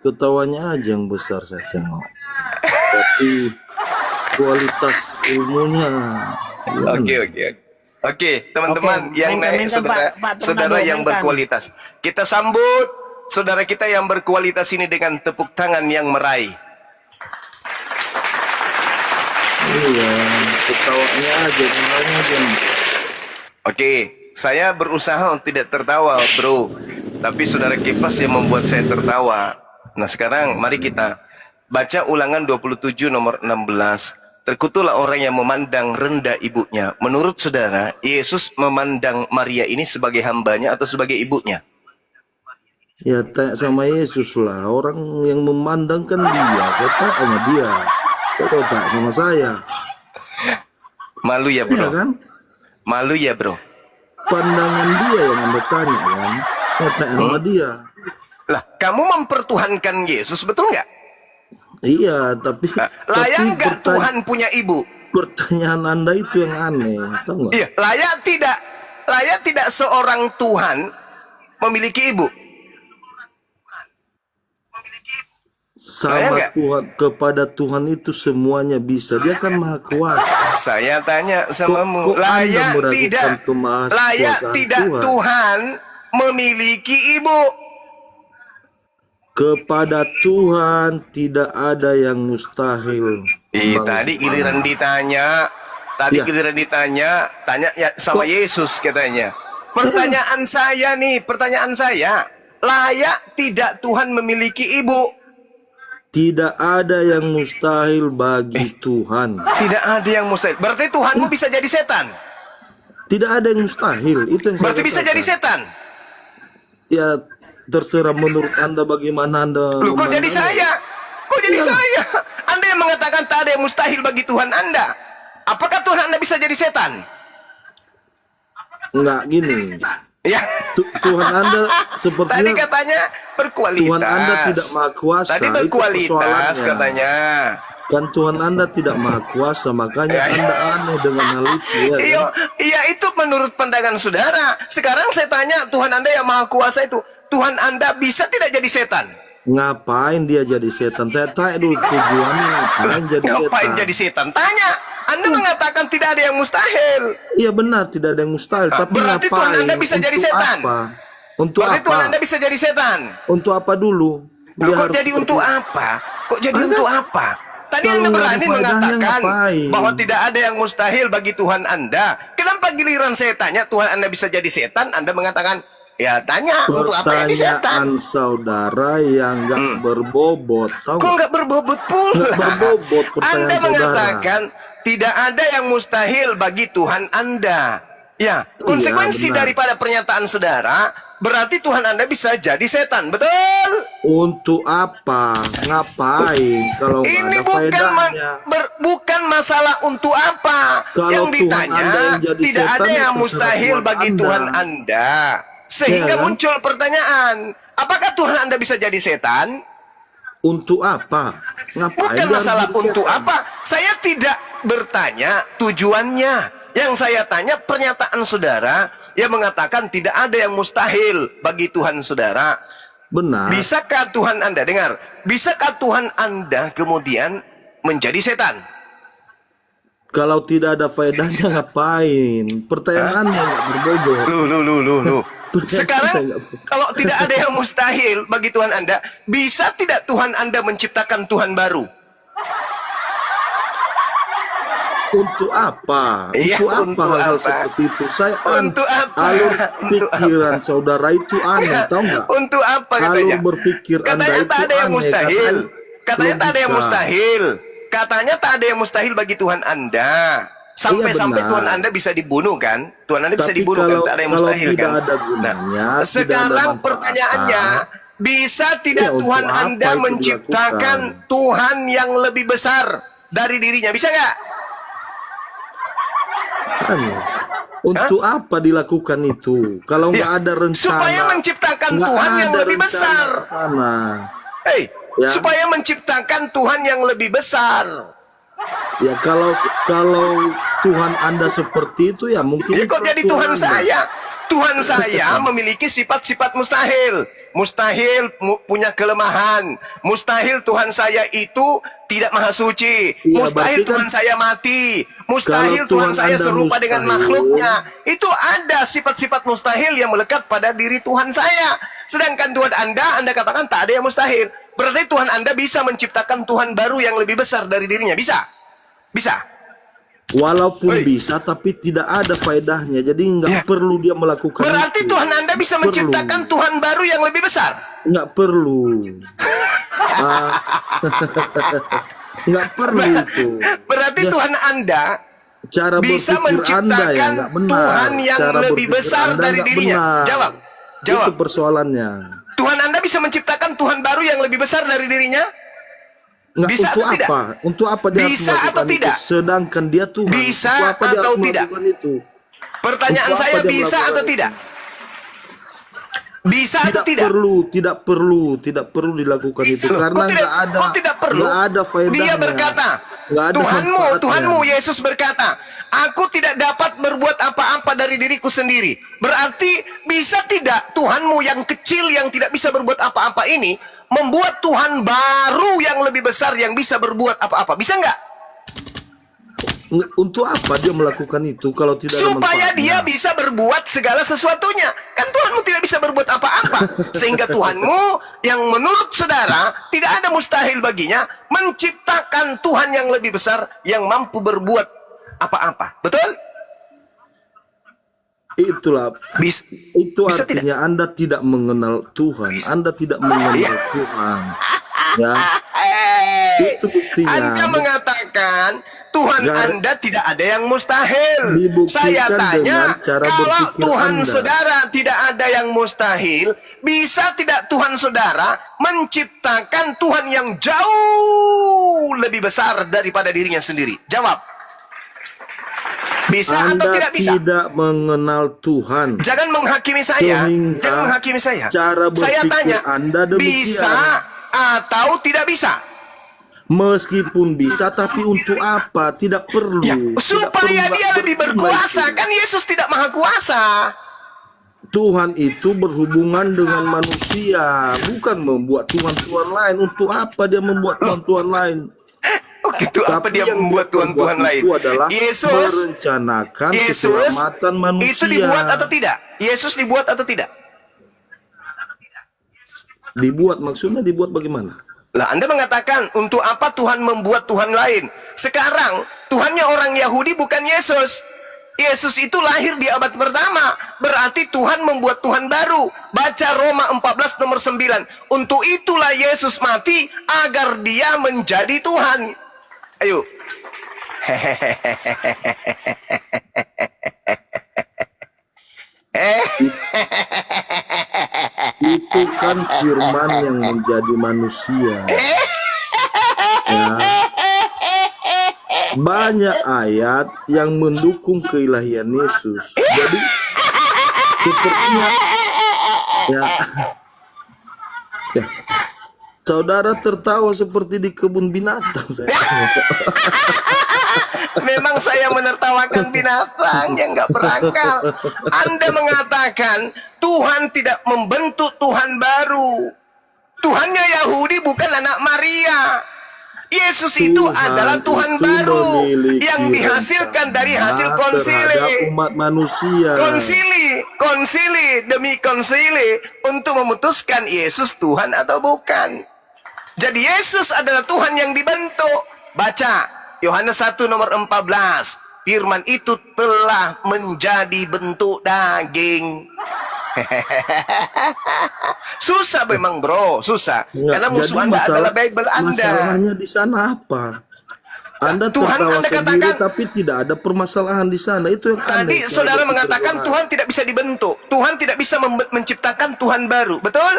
ketawanya aja yang besar saya tengok. Tapi kualitas ilmunya gimana? Oke, teman-teman yang naik, Pak saudara yang berkualitas. Kita sambut saudara kita yang berkualitas ini dengan tepuk tangan yang meraih. Iya, ketawanya aja, suaranya aja yang besar. Oke, saya berusaha untuk tidak tertawa, bro. Tapi saudara Kipas yang membuat saya tertawa. Nah, sekarang mari kita baca Ulangan 27 nomor 16. Terkutuklah orang yang memandang rendah ibunya. Menurut saudara, Yesus memandang Maria ini sebagai hambanya atau sebagai ibunya? Ya tanya sama Yesus lah. Orang yang memandang kan dia, kata sama dia. Kok tak sama saya? Malu ya, Iya bro. kan? Malu ya, bro. Pandangan dia yang Anda tanya kan? Ya tanya sama dia. Lah, kamu mempertuhankan Yesus, betul nggak? Iya, tapi Layak nggak Tuhan punya ibu? pertanyaan Anda itu yang aneh, tahu nggak? Iya, layak tidak seorang Tuhan memiliki ibu? Sama nggak? Tuhan, kepada Tuhan itu semuanya bisa. Dia kan maha kuasa. Saya tanya samamu, Kok Anda layak meragukan kemahaskuasaan tidak Tuhan? Tuhan memiliki ibu? Kepada Tuhan tidak ada yang mustahil. Tadi giliran ditanya, Ya. tanya ya sama Yesus katanya. Pertanyaan saya, layak tidak Tuhan memiliki ibu? Tidak ada yang mustahil bagi Tuhan. Tidak ada yang mustahil. Berarti Tuhanmu bisa jadi setan? Tidak ada yang mustahil. Itu yang Berarti saya bisa katakan. jadi setan? Ya terserah menurut Anda bagaimana Anda. Loh, kok jadi memandangnya. saya? Kok jadi Iya. saya? Anda yang mengatakan tak ada yang mustahil bagi Tuhan Anda. Apakah Tuhan Anda bisa jadi setan? Enggak gini. Ya. Tuhan Anda Tadi sepertinya katanya berkualitas. Tuhan Anda tidak maha kuasa. Tadi Itu berkualitas persoalannya. katanya. Kan Tuhan Anda tidak maha kuasa, makanya Anda aneh dengan hal itu. Ya, kan? Iya, itu menurut pandangan saudara. Sekarang saya tanya, Tuhan Anda yang maha kuasa itu, Tuhan Anda bisa tidak jadi setan? Ngapain dia jadi setan? Saya tanya dulu tujuannya ngapain jadi Ngapain setan? jadi setan? Tanya. Anda mengatakan tidak ada yang mustahil. Iya benar, tidak ada yang mustahil. Tapi Berarti ngapain? Tuhan Anda bisa jadi Untuk setan? Apa? Untuk Berarti apa? Tuhan Anda bisa jadi setan. Untuk apa dulu? Loh, Dia kok harus jadi seperti- untuk apa? Kok jadi Ada. untuk apa? Tadi Kalau Anda nggak ada berani faedahnya, mengatakan ngapain? bahwa tidak ada yang mustahil bagi Tuhan Anda. Kenapa giliran saya tanya Tuhan Anda bisa jadi setan, Anda mengatakan, ya tanya untuk apa jadi setan? Pertanyaan saudara yang nggak berbobot, tahu Kok nggak? nggak berbobot pula? Nggak berbobot pertanyaan Anda saudara. mengatakan tidak ada yang mustahil bagi Tuhan Anda. Ya, konsekuensi benar. daripada pernyataan saudara, berarti Tuhan Anda bisa jadi setan, betul? Untuk apa? Ngapain? Kalau nggak Ini ada faedahnya. bukan masalah untuk apa. Kalau Yang Tuhan ditanya Anda yang jadi tidak setan, ada yang terserah mustahil Tuhan bagi Anda. Tuhan Anda. Sehingga Ya kan? muncul pertanyaan, apakah Tuhan Anda bisa jadi setan? Untuk apa? Ngapain? Bukan dia harus masalah jadi untuk setan? apa. Saya tidak bertanya tujuannya. Yang saya tanya pernyataan saudara yang mengatakan tidak ada yang mustahil bagi Tuhan saudara. Benar. Bisakah Tuhan Anda, dengar, bisakah Tuhan Anda kemudian menjadi setan? Kalau tidak ada faedahnya ngapain? Pertanyaannya nggak berbobot. Lu. Pertanyaan saya Sekarang nggak- kalau tidak ada yang mustahil bagi Tuhan Anda, bisa tidak Tuhan Anda menciptakan Tuhan baru? Untuk apa? Iya, Untuk apa untuk hal apa? seperti itu? Saya Untuk apa? alur Untuk pikiran saudara itu aneh, tahu nggak? Untuk apa katanya? Alur berpikir Anda Katanya itu tak ada yang aneh, mustahil. Katanya tak ada yang logika. mustahil. Katanya tak ada yang mustahil bagi Tuhan Anda. Sampai-sampai benar. Tuhan Anda bisa dibunuh kan? Tuhan Anda bisa Tapi dibunuh kan? kalau- Tak ada yang kalau mustahil tidak kan? ada gunanya, tidak ada sekarang manfaatnya, pertanyaannya, bisa tidak ya, untuk Tuhan apa Anda itu menciptakan dilakukan? Tuhan yang lebih besar dari dirinya? Bisa nggak? Aneh. Untuk apa dilakukan itu? Kalau nggak Ya, ada rencana, supaya menciptakan nggak Tuhan yang ada lebih rencana besar. ke sana. Hei, Ya. supaya menciptakan Tuhan yang lebih besar. Ya kalau Tuhan Anda seperti itu ya mungkin Ya, kok itu jadi Tuhan Anda. saya? Tuhan saya memiliki sifat-sifat mustahil. Mustahil punya kelemahan. Mustahil Tuhan saya itu tidak maha suci. Iya, Mustahil berarti kan Tuhan saya mati. Mustahil kalau Tuhan saya Anda serupa dengan mustahil, makhluknya. Itu ada sifat-sifat mustahil yang melekat pada diri Tuhan saya. Sedangkan Tuhan Anda katakan tak ada yang mustahil. Berarti Tuhan Anda bisa menciptakan Tuhan baru yang lebih besar dari dirinya. Bisa? Bisa? walaupun Woi. bisa, tapi tidak ada faedahnya. Jadi nggak Ya. perlu dia melakukan Berarti itu. Tuhan Anda bisa Perlu. menciptakan Tuhan baru yang lebih besar. Nggak perlu. Ah, nggak perlu itu. Berarti Ya, Tuhan Anda cara bisa berpikir Anda menciptakan yang nggak benar. Tuhan yang Cara lebih berpikir besar Anda dari nggak dirinya. benar. Jawab. Itu Jawab. persoalannya. Tuhan Anda bisa menciptakan Tuhan baru yang lebih besar dari dirinya? Nggak, Bisa untuk atau tidak? apa? Untuk apa dia harus Bisa melakukan atau itu? tidak? Sedangkan dia Tuhan. Bisa Untuk apa dia atau harus tidak? melakukan itu? Pertanyaan Untuk apa saya dia bisa melakukan atau itu? tidak? Bisa atau Tidak tidak? perlu, tidak perlu dilakukan itu Loh, karena kok tidak, nggak ada, kok tidak perlu? nggak ada faedahnya. Dia berkata, Nggak ada Tuhanmu, manfaatnya. Tuhanmu, Yesus berkata, aku tidak dapat berbuat apa-apa dari diriku sendiri. Berarti bisa tidak Tuhanmu yang kecil yang tidak bisa berbuat apa-apa ini membuat Tuhan baru yang lebih besar yang bisa berbuat apa-apa? Bisa nggak? Untuk apa dia melakukan itu kalau tidak ada Supaya manfaatnya? dia bisa berbuat segala sesuatunya. Kan Tuhanmu tidak bisa berbuat apa-apa. Sehingga Tuhanmu yang menurut saudara tidak ada mustahil baginya menciptakan Tuhan yang lebih besar yang mampu berbuat apa-apa. Betul? Itulah, Bisa, itu bisa artinya Anda tidak mengenal Tuhan. Anda tidak mengenal Iya. Tuhan. Ya, itu buktinya. Anda mengatakan Tuhan Gar- Anda tidak ada yang mustahil. Dibuktikan Saya tanya, dengan cara kalau berpikir Tuhan Anda. saudara tidak ada yang mustahil, bisa tidak Tuhan saudara menciptakan Tuhan yang jauh lebih besar daripada dirinya sendiri? Jawab. Bisa Anda atau tidak bisa? tidak mengenal Tuhan. Jangan menghakimi saya. Sehingga Jangan menghakimi saya. cara Saya berpikir tanya, Anda demikian. bisa atau tidak bisa? Meskipun bisa, tapi untuk apa? Tidak perlu. Ya, Tidak supaya perlu dia lebih berpercuma berkuasa. itu. Kan Yesus tidak maha kuasa. Tuhan itu berhubungan dengan manusia, bukan membuat Tuhan-Tuhan lain. Untuk apa dia membuat Tuhan-Tuhan lain? Oh gitu, apa Tapi dia yang membuat dia Tuhan-Tuhan perbuat lain? itu adalah Yesus merencanakan keselamatan manusia. itu dibuat atau tidak? Yesus dibuat atau tidak? Dibuat, maksudnya dibuat bagaimana? Lah Anda mengatakan untuk apa Tuhan membuat Tuhan lain? Sekarang Tuhannya orang Yahudi bukan Yesus. Yesus itu lahir di abad pertama. Berarti Tuhan membuat Tuhan baru. Baca Roma 14 nomor 9. Untuk itulah Yesus mati agar dia menjadi Tuhan. Ayo. Itu kan firman yang menjadi manusia. Ya. Banyak ayat yang mendukung keilahian Yesus. Jadi sepertinya ya, ya. Saudara tertawa seperti di kebun binatang. Memang saya menertawakan binatang yang nggak berakal. Anda mengatakan Tuhan tidak membentuk Tuhan baru. Tuhannya Yahudi bukan anak Maria. Yesus itu Tuhan adalah Tuhan itu baru memiliki yang dihasilkan dari hasil rencana konsili. terhadap umat manusia. Konsili demi konsili untuk memutuskan Yesus Tuhan atau bukan. Jadi Yesus adalah Tuhan yang dibentuk. Baca Yohanes 1 nomor 14. Firman itu telah menjadi bentuk daging. Susah memang bro, susah. Karena musuh Jadi Anda adalah Bible Anda. Masalahnya di sana apa? Anda Tuhan tertawa Anda sendiri, katakan- tapi tidak ada permasalahan di sana. Itu yang Tadi aneh. saudara Cara mengatakan berpikir Tuhan tidak bisa dibentuk. Tuhan tidak bisa menciptakan Tuhan baru. Betul?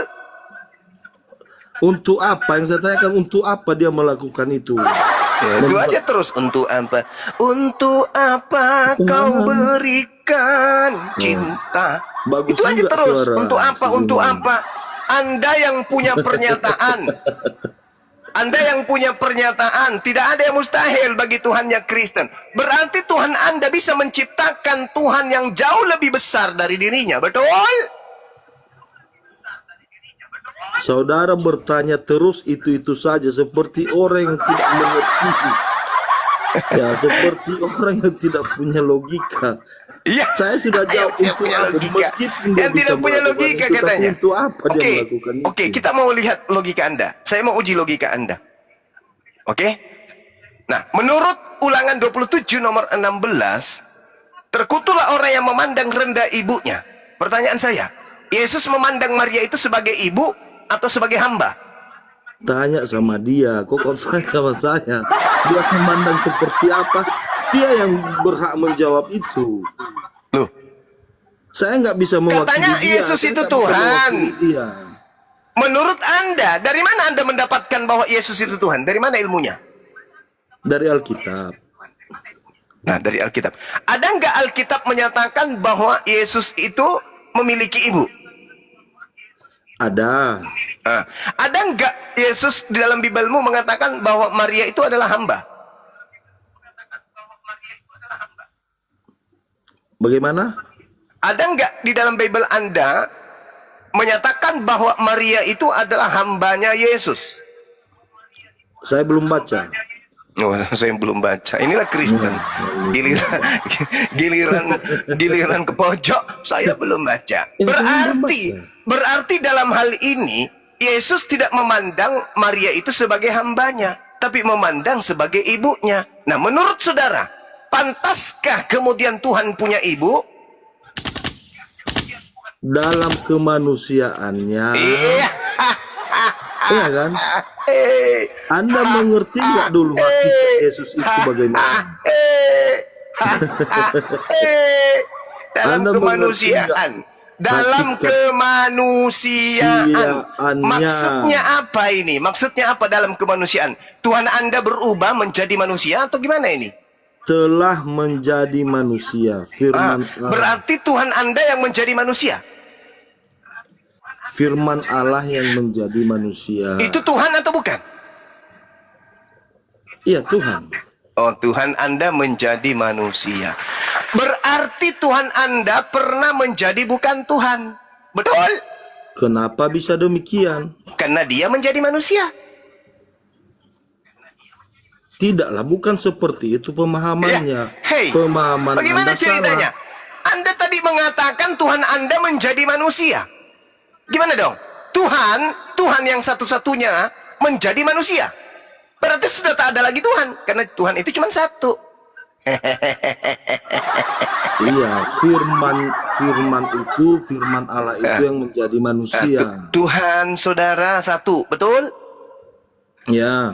Untuk apa? Yang saya tanyakan, untuk apa dia melakukan itu? Ya, itu aja terus. Untuk apa? Untuk apa kau berikan cinta? Bagus Itu aja juga terus. suara Untuk apa? Untuk senyuman. apa? Anda yang punya pernyataan. Anda yang punya pernyataan, tidak ada yang mustahil bagi Tuhannya Kristen. Berarti Tuhan Anda bisa menciptakan Tuhan yang jauh lebih besar dari dirinya, betul? Saudara bertanya terus itu saja seperti orang yang tidak mengerti. Ya, seperti orang yang tidak punya logika. Iya. Saya sudah jawab Yang untuk punya apa, logika. meskipun dia Yang bisa tidak punya melakukan logika itu, tapi katanya. untuk apa dia Oke, melakukan oke, itu? kita mau lihat logika Anda. Saya mau uji logika Anda. Oke? Nah, menurut Ulangan 27 nomor 16, terkutuklah orang yang memandang rendah ibunya. Pertanyaan saya, Yesus memandang Maria itu sebagai ibu atau sebagai hamba? Tanya sama dia, kok tanya sama saya? Dia memandang seperti apa? Dia yang berhak menjawab itu. Loh, Saya nggak bisa mewakili katanya dia. Yesus Saya itu nggak bisa Tuhan. mewakili dia. Menurut Anda, dari mana Anda mendapatkan bahwa Yesus itu Tuhan? Dari mana ilmunya? Dari Alkitab. Nah, dari Alkitab. Ada nggak Alkitab menyatakan bahwa Yesus itu memiliki ibu? Ada. Nah, ada nggak Yesus di dalam Bibelmu mengatakan bahwa Maria itu adalah hamba? Bagaimana? Ada nggak di dalam Bible Anda menyatakan bahwa Maria itu adalah hambanya Yesus? Saya belum baca. Oh, saya belum baca. Inilah Kristen. Giliran ke pojok, saya belum baca. Berarti dalam hal ini Yesus tidak memandang Maria itu sebagai hambanya, tapi memandang sebagai ibunya. Nah, menurut saudara, pantaskah kemudian Tuhan punya ibu? Dalam kemanusiaannya. Iya. Iya kan? Anda mengerti nggak dulu hakikat Yesus itu bagaimana? Dalam Anda kemanusiaan. Dalam hakikat kemanusiaan. siaannya? Maksudnya apa ini? Maksudnya apa dalam kemanusiaan? Tuhan Anda berubah menjadi manusia atau gimana ini? Telah menjadi manusia. Firman Allah. Berarti Tuhan Anda yang menjadi manusia. Firman Allah yang menjadi manusia. Itu Tuhan atau bukan? Iya, Tuhan. Oh, Tuhan Anda menjadi manusia. Berarti Tuhan Anda pernah menjadi bukan Tuhan. Betul? Kenapa bisa demikian? Karena dia menjadi manusia. Tidaklah, bukan seperti itu pemahamannya. Ya, hey, Pemahaman bagaimana Anda ceritanya? salah. Anda tadi mengatakan Tuhan Anda menjadi manusia. Gimana dong? Tuhan yang satu-satunya menjadi manusia. Berarti sudah tak ada lagi Tuhan. Karena Tuhan itu cuma satu. Iya, firman Allah itu yang menjadi manusia. Tuhan saudara satu, betul? Ya,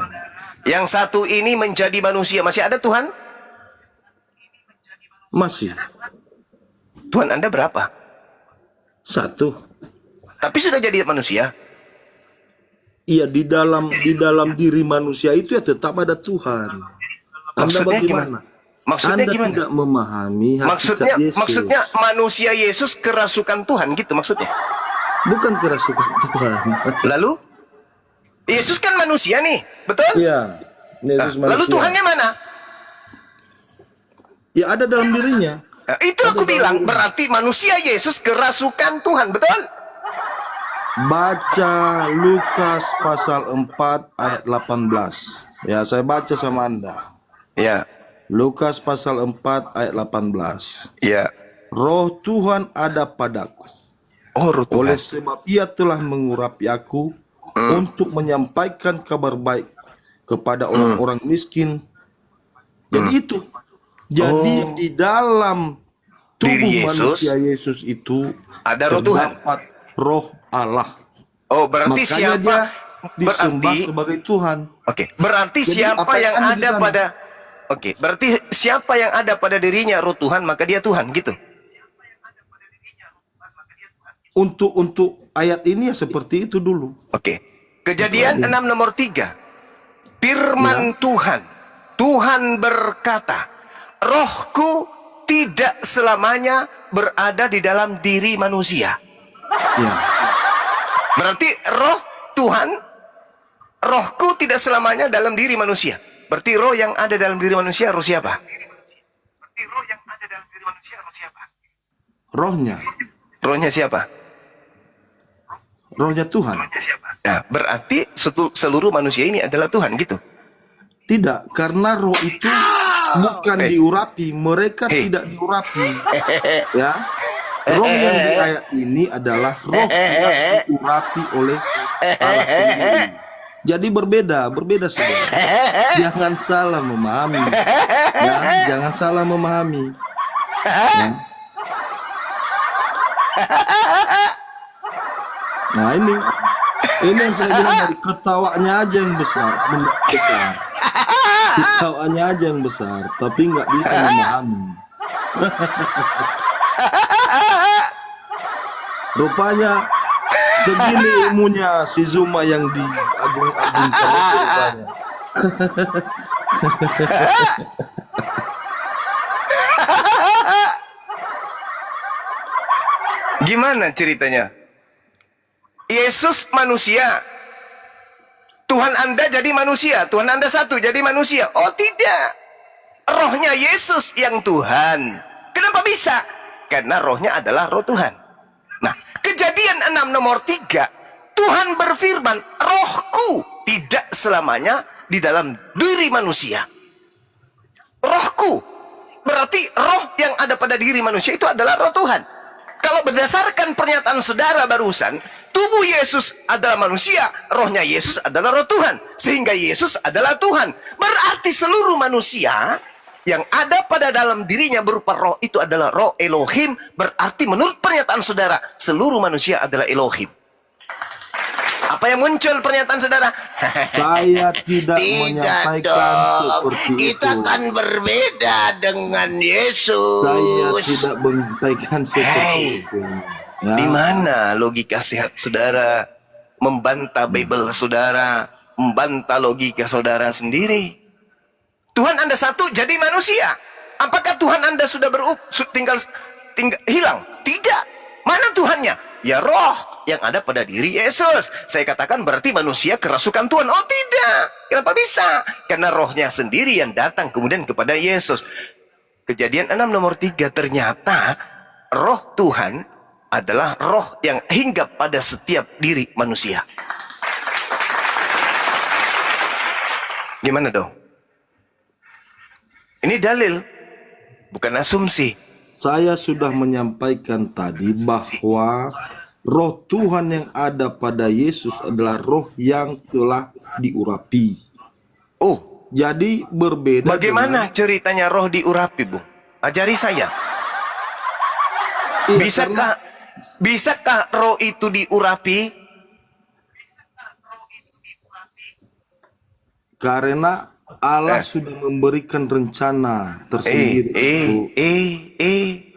Yang satu ini menjadi manusia. Masih ada Tuhan? masih Tuhan Anda berapa? satu. Tapi sudah jadi manusia. Iya, di dalam diri manusia itu ya tetap ada Tuhan. Anda Maksudnya bagaimana? gimana? Maksudnya Anda gimana? tidak memahami hakikat Yesus. Maksudnya manusia Yesus kerasukan Tuhan gitu maksudnya. Bukan kerasukan Tuhan. Lalu Yesus kan manusia nih, betul? Iya, Yesus Nah, lalu manusia. Tuhannya mana? Ya ada dalam dirinya. Nah, itu aku bilang berarti manusia Yesus kerasukan Tuhan, betul? Baca Lukas pasal 4 ayat 18. Ya, saya baca sama Anda. Ya, Lukas pasal 4 ayat 18. ya. Roh Tuhan ada padaku. Oh, Roh Tuhan. Oleh sebab ia telah mengurapi aku untuk menyampaikan kabar baik kepada orang-orang miskin. Jadi itu. Jadi di dalam tubuh Diri Yesus, manusia Yesus itu ada Roh Tuhan. terdapat Roh Allah. Oh, berarti Makanya siapa? dia disembah Berarti, sebagai Tuhan. oke. Berarti Jadi siapa apa yang yang ada di ada sana? pada? Oke. Berarti siapa yang ada pada dirinya Roh Tuhan maka dia Tuhan, gitu. Untuk ayat ini ya seperti itu dulu. Oke. Kejadian 6 nomor 3. Firman Tuhan berkata, Rohku tidak selamanya berada di dalam diri manusia. Ya. Berarti roh Tuhan, rohku tidak selamanya dalam diri manusia. Berarti roh yang ada dalam diri manusia roh siapa? Rohnya. Rohnya siapa? Rohnya Tuhan. Nah, berarti seluruh manusia ini adalah Tuhan gitu. Tidak, karena roh itu bukan diurapi, mereka tidak diurapi. Ya, roh yang di ayat ini adalah roh yang diurapi oleh Allah sendiri. Jadi berbeda saudara. Jangan salah memahami. Ya, jangan salah memahami. Ya. Nah ini yang saya bilang dari ketawanya aja yang besar. Ketawanya aja yang besar, tapi nggak bisa memahami. Rupanya segini ilmunya si Zuma yang diagung-agungkan itu rupanya. Gimana ceritanya? Yesus manusia. Tuhan Anda jadi manusia. Tuhan Anda satu jadi manusia. Oh tidak. Rohnya Yesus yang Tuhan. Kenapa bisa? Karena rohnya adalah roh Tuhan. Nah, Kejadian 6 nomor 3. Tuhan berfirman, rohku tidak selamanya di dalam diri manusia. Rohku. Berarti roh yang ada pada diri manusia itu adalah roh Tuhan. Kalau berdasarkan pernyataan saudara barusan, tubuh Yesus adalah manusia, rohnya Yesus adalah roh Tuhan. Sehingga Yesus adalah Tuhan. Berarti seluruh manusia yang ada pada dalam dirinya berupa roh itu adalah roh Elohim. Berarti menurut pernyataan saudara, seluruh manusia adalah Elohim. Apa yang muncul pernyataan saudara? Saya tidak menyampaikan seperti itu. Kita kan berbeda dengan Yesus. Saya tidak menyampaikan seperti itu. Ya. Di mana logika sehat saudara membantah Bible saudara, membantah logika saudara sendiri? Tuhan Anda satu jadi manusia. Apakah Tuhan Anda sudah tinggal hilang? Tidak. Mana Tuhannya? Ya roh yang ada pada diri Yesus. Saya katakan berarti manusia kerasukan Tuhan. Oh tidak. Kenapa bisa? Karena rohnya sendiri yang datang kemudian kepada Yesus. Kejadian 6 nomor 3 ternyata roh Tuhan adalah roh yang hinggap pada setiap diri manusia. Gimana dong? Ini dalil, bukan asumsi. Saya sudah menyampaikan tadi bahwa roh Tuhan yang ada pada Yesus adalah roh yang telah diurapi. Oh, jadi berbeda. Bagaimana ceritanya roh diurapi, Bung? Ajari saya. Iya, Bisakah roh itu diurapi? Karena Allah sudah memberikan rencana tersendiri.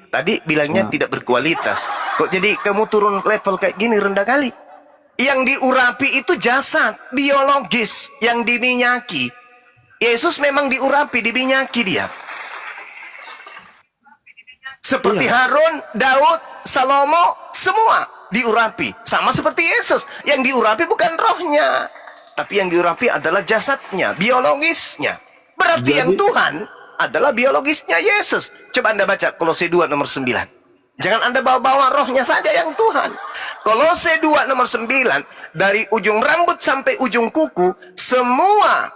Tadi bilangnya tidak berkualitas. Kok jadi kamu turun level kayak gini, rendah kali? Yang diurapi itu jasad biologis yang diminyaki. Yesus memang diurapi, diminyaki dia. Seperti Harun, Daud, Salomo, semua diurapi. Sama seperti Yesus. Yang diurapi bukan rohnya, tapi yang diurapi adalah jasadnya, biologisnya. Berarti yang Tuhan adalah biologisnya Yesus. Coba Anda baca Kolose 2 nomor 9. Jangan Anda bawa-bawa rohnya saja yang Tuhan. Kolose 2 nomor 9. Dari ujung rambut sampai ujung kuku, semua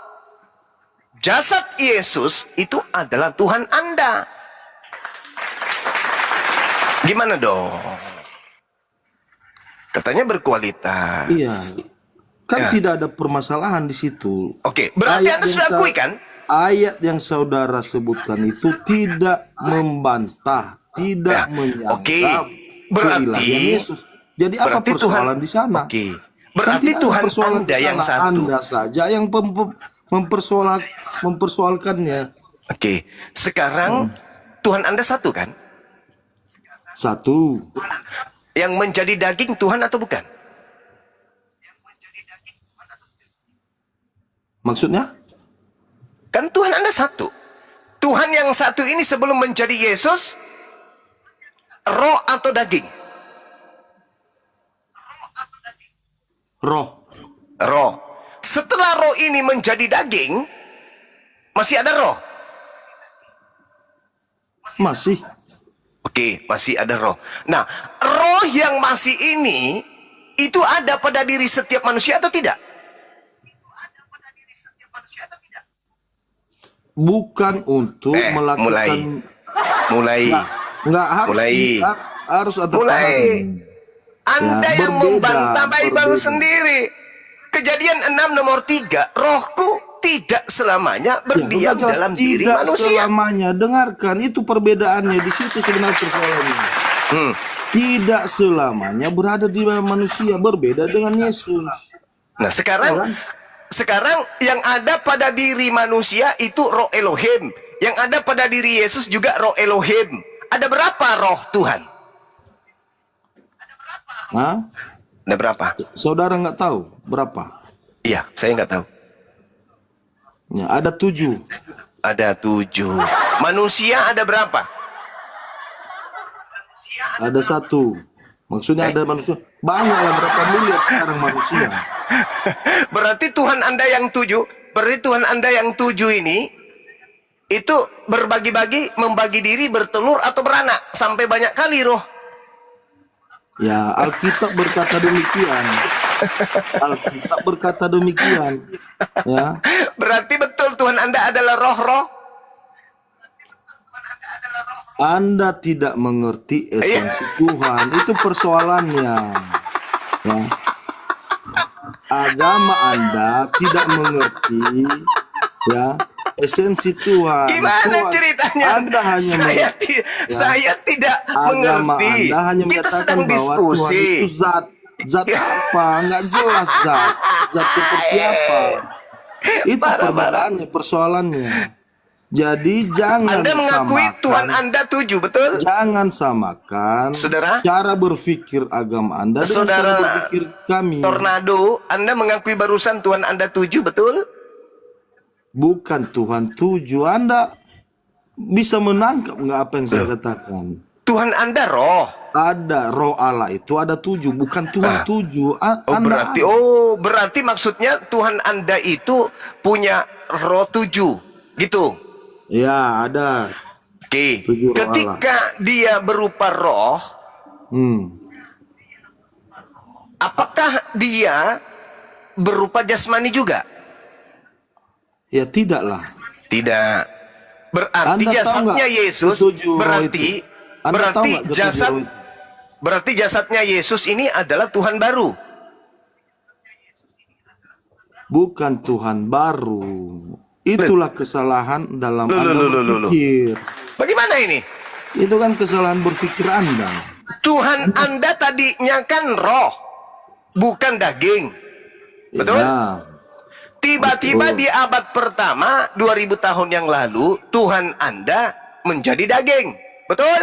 jasad Yesus itu adalah Tuhan Anda. Gimana dong? Katanya berkualitas. Iya. Kan tidak ada permasalahan di situ. Oke, berarti Anda sudah akui kan? Ayat yang saudara sebutkan itu tidak membantah, tidak menyangka keilahian Yesus. Jadi apa persoalan di sana? Oke. Berarti Tuhan Anda yang satu. Anda saja yang mempersoalkannya. Oke. Sekarang Tuhan Anda satu kan? Satu. Yang menjadi daging Tuhan atau bukan? Maksudnya? Kan Tuhan Anda satu. Tuhan yang satu ini sebelum menjadi Yesus, roh atau daging? Roh. Roh. Setelah roh ini menjadi daging, masih ada roh. Masih. Oke, masih ada roh. Nah, roh yang masih ini itu ada pada diri setiap manusia atau tidak? Bukan untuk melakukan mulai nggak harus Mulai. harus ada Mulai. paham. Anda Ya, yang berbeda, membantah Bible berbeda. sendiri. Kejadian 6 nomor 3, rohku tidak selamanya berdiam Ya, udah jelas dalam diri tidak manusia. selamanya. Dengarkan, itu perbedaannya di situ sebenarnya persoalannya. Hmm. Tidak selamanya berada di dalam manusia, berbeda dengan Yesus. Nah, sekarang yang ada pada diri manusia itu roh Elohim. Yang ada pada diri Yesus juga roh Elohim. Ada berapa roh Tuhan? Nah, Ada berapa? saudara nggak tahu berapa? Iya, saya nggak tahu. Ya, ada 7. Ada 7. Manusia ada berapa? Ada 1. Maksudnya ada manusia. Banyak lah, berapa miliar sekarang manusia. Berarti Tuhan Anda yang 7, berarti Tuhan Anda yang 7 ini itu berbagi-bagi, membagi diri, bertelur atau beranak sampai banyak kali roh. Ya, Alkitab berkata demikian. Alkitab berkata demikian. Ya. Berarti betul Tuhan Anda adalah roh-roh. Anda tidak mengerti esensi Tuhan. Itu persoalannya. Ya. Agama Anda tidak mengerti, ya, esensi Tuhan. Gimana Tuhan, ceritanya? Anda hanya Saya tidak agama mengerti. Anda hanya Kita menyatakan sedang bahwa Tuhan diskusi. itu zat apa? Nggak jelas zat seperti apa. Itu perbedaannya, persoalannya. Jadi jangan Anda mengakui samakan, Tuhan Anda 7, betul? jangan samakan Saudara? cara berpikir agama Anda dengan Saudara cara berpikir kami. Tornado, Anda mengakui barusan Tuhan Anda 7, betul? Bukan Tuhan 7. Anda bisa menangkap nggak apa yang saya katakan? Tuhan Anda roh. Ada roh Allah itu ada 7, bukan Tuhan 7. Berarti maksudnya Tuhan Anda itu punya roh 7, gitu. Ya, ada. Oke. 7 roh Ketika dia berupa roh, apakah dia berupa jasmani juga? Ya tidaklah. Tidak. Berarti Anda tahu jasadnya nggak Yesus, ketujuh roh berarti itu? Anda tahu nggak ketujuh roh itu? berarti jasadnya Yesus ini adalah Tuhan baru. Bukan Tuhan baru. Itulah kesalahan dalam Anda berpikir. Bagaimana ini? Itu kan kesalahan berpikir Anda. Tuhan Anda tadinya kan roh, bukan daging. Betul? Ya, Tiba-tiba betul. di abad pertama 2000 tahun yang lalu Tuhan Anda menjadi daging. Betul?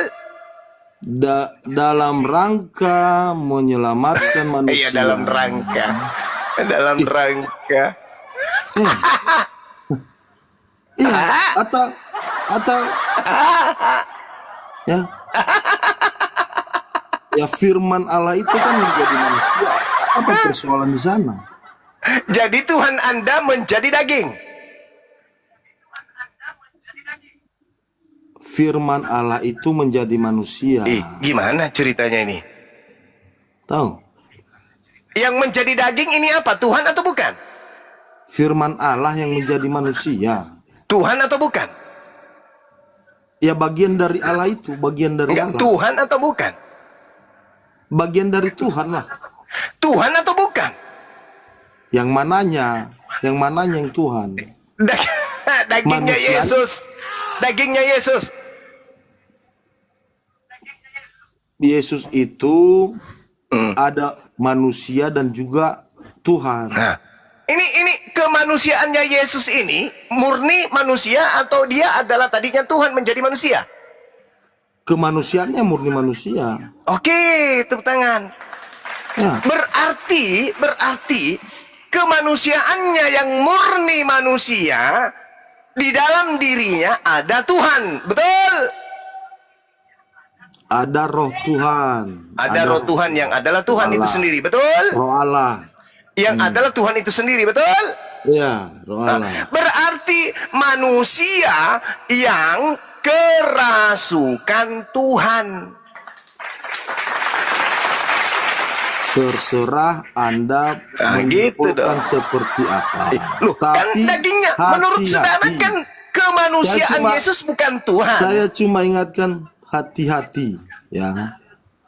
Dalam rangka menyelamatkan manusia. Iya, dalam rangka. Dalam rangka. Iya, atau ya. Ya, firman Allah itu kan menjadi manusia. Apa persoalan di sana? Jadi Tuhan Anda menjadi daging. Firman Allah itu menjadi manusia. Gimana ceritanya ini? Tahu? Yang menjadi daging ini apa? Tuhan atau bukan? Firman Allah yang menjadi manusia. Tuhan atau bukan? Ya, bagian dari Allah itu, bagian dari Enggak, Allah. Tuhan atau bukan? Bagian dari Tuhan lah. Tuhan atau bukan? Yang mananya? Yang mananya yang Tuhan? Dagingnya Manusia. Yesus. Dagingnya Yesus. Yesus itu ada manusia dan juga Tuhan. Nah, ini kemanusiaannya Yesus ini murni manusia atau dia adalah tadinya Tuhan menjadi manusia? Kemanusiaannya murni manusia. Oke, tepuk tangan. Ya, Berarti kemanusiaannya yang murni manusia, di dalam dirinya ada Tuhan, betul? ada roh Tuhan. Ada roh Tuhan yang adalah Tuhan itu Allah. sendiri, betul? Roh Allah. yang adalah Tuhan itu sendiri, betul? Iya, roh Allah. Berarti manusia yang kerasukan Tuhan. Terserah Anda gitu menyimpulkan dong. seperti apa. Loh, kan dagingnya menurut saudara hati-hati. kan kemanusiaan Yesus bukan Tuhan. Saya cuma ingatkan hati-hati, ya.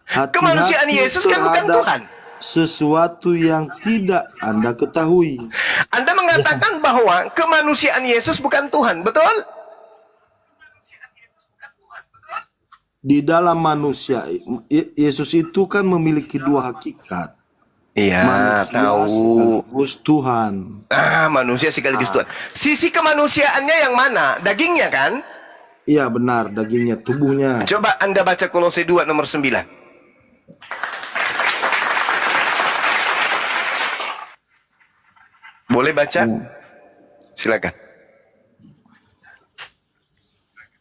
Hati-hati Kemanusiaan Yesus kan bukan terhadap Tuhan. sesuatu yang tidak Anda ketahui. Anda mengatakan bahwa kemanusiaan Yesus bukan Tuhan, betul? Di dalam manusia, Yesus itu kan memiliki dua hakikat. Iya, Manusia tahu. sekaligus Tuhan. Manusia sekaligus Tuhan. Sisi kemanusiaannya yang mana? Dagingnya kan? Iya benar, dagingnya, tubuhnya. Coba Anda baca Kolose 2 nomor 9. Boleh baca? Silakan.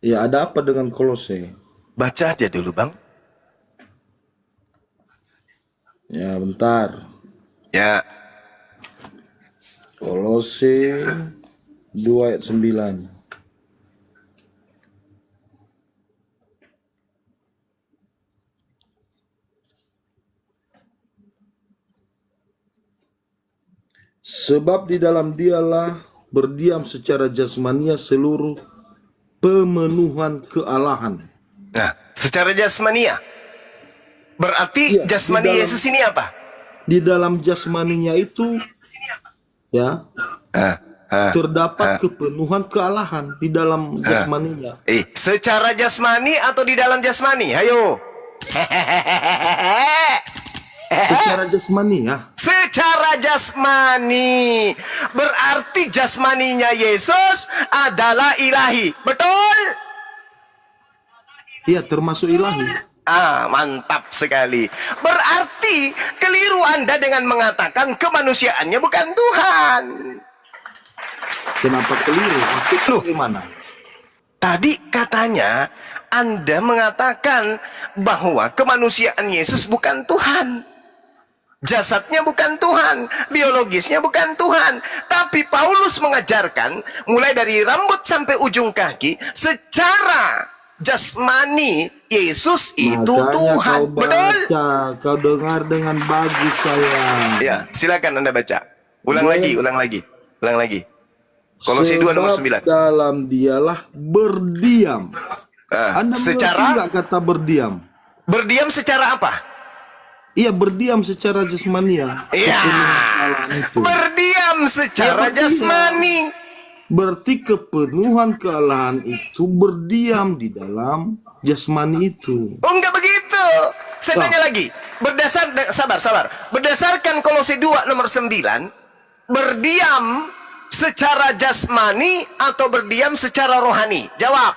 Ya, ada apa dengan Kolose? Baca aja dulu, Bang. Ya, bentar. Ya. Kolose 2 ayat 9. Sebab di dalam dialah berdiam secara jasmania seluruh pemenuhan kealahan. Nah, secara jasmania. Berarti Iya, jasmani di dalam- Yesus ini apa? Di dalam jasmaninya itu, ya, terdapat kepenuhan kealahan di dalam jasmaninya. Secara jasmani atau di dalam jasmani? Ayo. Secara jasmani, ya. Secara jasmani. Berarti jasmaninya Yesus adalah ilahi. Betul? Iya, termasuk ilahi. Mantap sekali. Berarti keliru Anda dengan mengatakan kemanusiaannya bukan Tuhan. Kenapa keliru? Maksudnya gimana? Tadi katanya Anda mengatakan bahwa kemanusiaan Yesus bukan Tuhan. Jasadnya bukan Tuhan, biologisnya bukan Tuhan. Tapi Paulus mengajarkan mulai dari rambut sampai ujung kaki secara jasmani Yesus itu Makanya Tuhan. kau Betul? baca, kau dengar dengan bagus sayang. Ya, silakan Anda baca. Ulang lagi. Kolose 2 nomor 9. Dalam dialah berdiam. Anda Secara mengerti nggak kata berdiam? berdiam secara apa? Iya, berdiam secara jasmania. Iya. Kepenuhan itu. Berdiam secara Ya, berdiam. jasmani. Berarti kepenuhan kealahan itu berdiam di dalam jasmani itu. Oh, enggak begitu. Saya tanya lagi. Sabar. Berdasarkan Kolose 2 nomor 9, berdiam secara jasmani atau berdiam secara rohani? Jawab.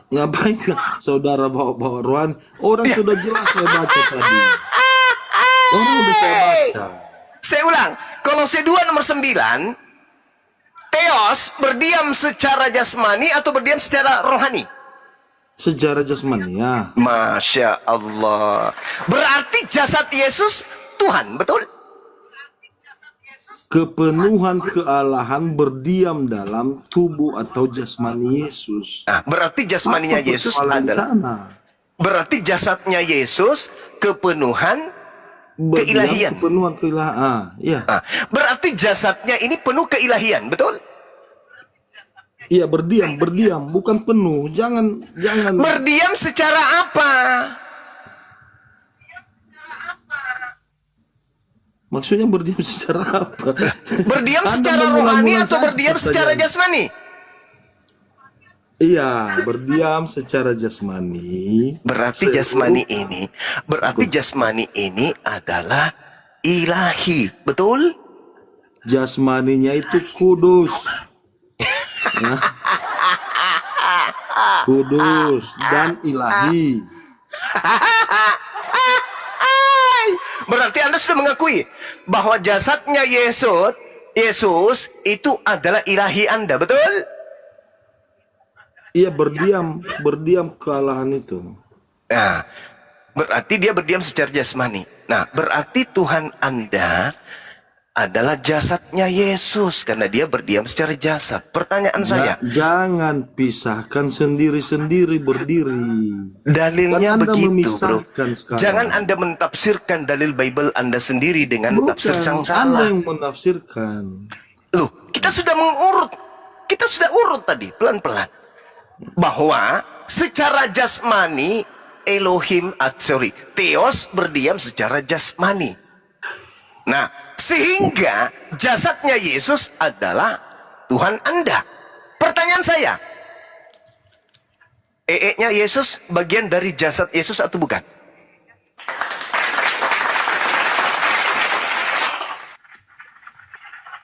Ngapain saudara bawa-bawa rohani? Orang sudah jelas saya baca tadi. Orang udah saya baca. Saya ulang. Kolose 2 nomor 9, Theos berdiam secara jasmani atau berdiam secara rohani? Secara jasmania. Masya Allah. Berarti jasad Yesus Tuhan, betul? Kepenuhan kealahan berdiam dalam tubuh atau jasmani Yesus. Berarti jasmaninya Apa Yesus persoalan adalah. sana? Berarti jasadnya Yesus kepenuhan Berdiam keilahian. Kepenuhan keilahian. Iya. Berarti jasadnya ini penuh keilahian, betul? Iya, berdiam, bukan penuh. Jangan. Berdiam secara apa? Maksudnya berdiam secara apa? Berdiam Anda secara mengulang-ulang rohani atau saja berdiam secara pertanyaan. jasmani? Iya, berdiam secara jasmani. Berarti jasmani ini adalah ilahi, betul? Jasmaninya itu kudus. Ya. Kudus dan ilahi. Berarti Anda sudah mengakui bahwa jasadnya Yesus itu adalah ilahi Anda, betul? Iya, berdiam kealahan itu. Nah, berarti dia berdiam secara jasmani. Nah, berarti Tuhan Anda adalah jasadnya Yesus karena dia berdiam secara jasad. Pertanyaan saya, Jangan pisahkan sendiri-sendiri berdiri. dalilnya Kan Anda begitu, bro. memisahkan sekarang. Jangan Anda mentafsirkan dalil Bible Anda sendiri dengan Bukan, tafsir yang Anda salah. yang menafsirkan. Loh, kita sudah mengurut. Kita sudah urut tadi, pelan-pelan. Bahwa secara jasmani, Theos berdiam secara jasmani. Nah, sehingga jasadnya Yesus adalah Tuhan Anda. Pertanyaan saya, nya Yesus bagian dari jasad Yesus atau bukan?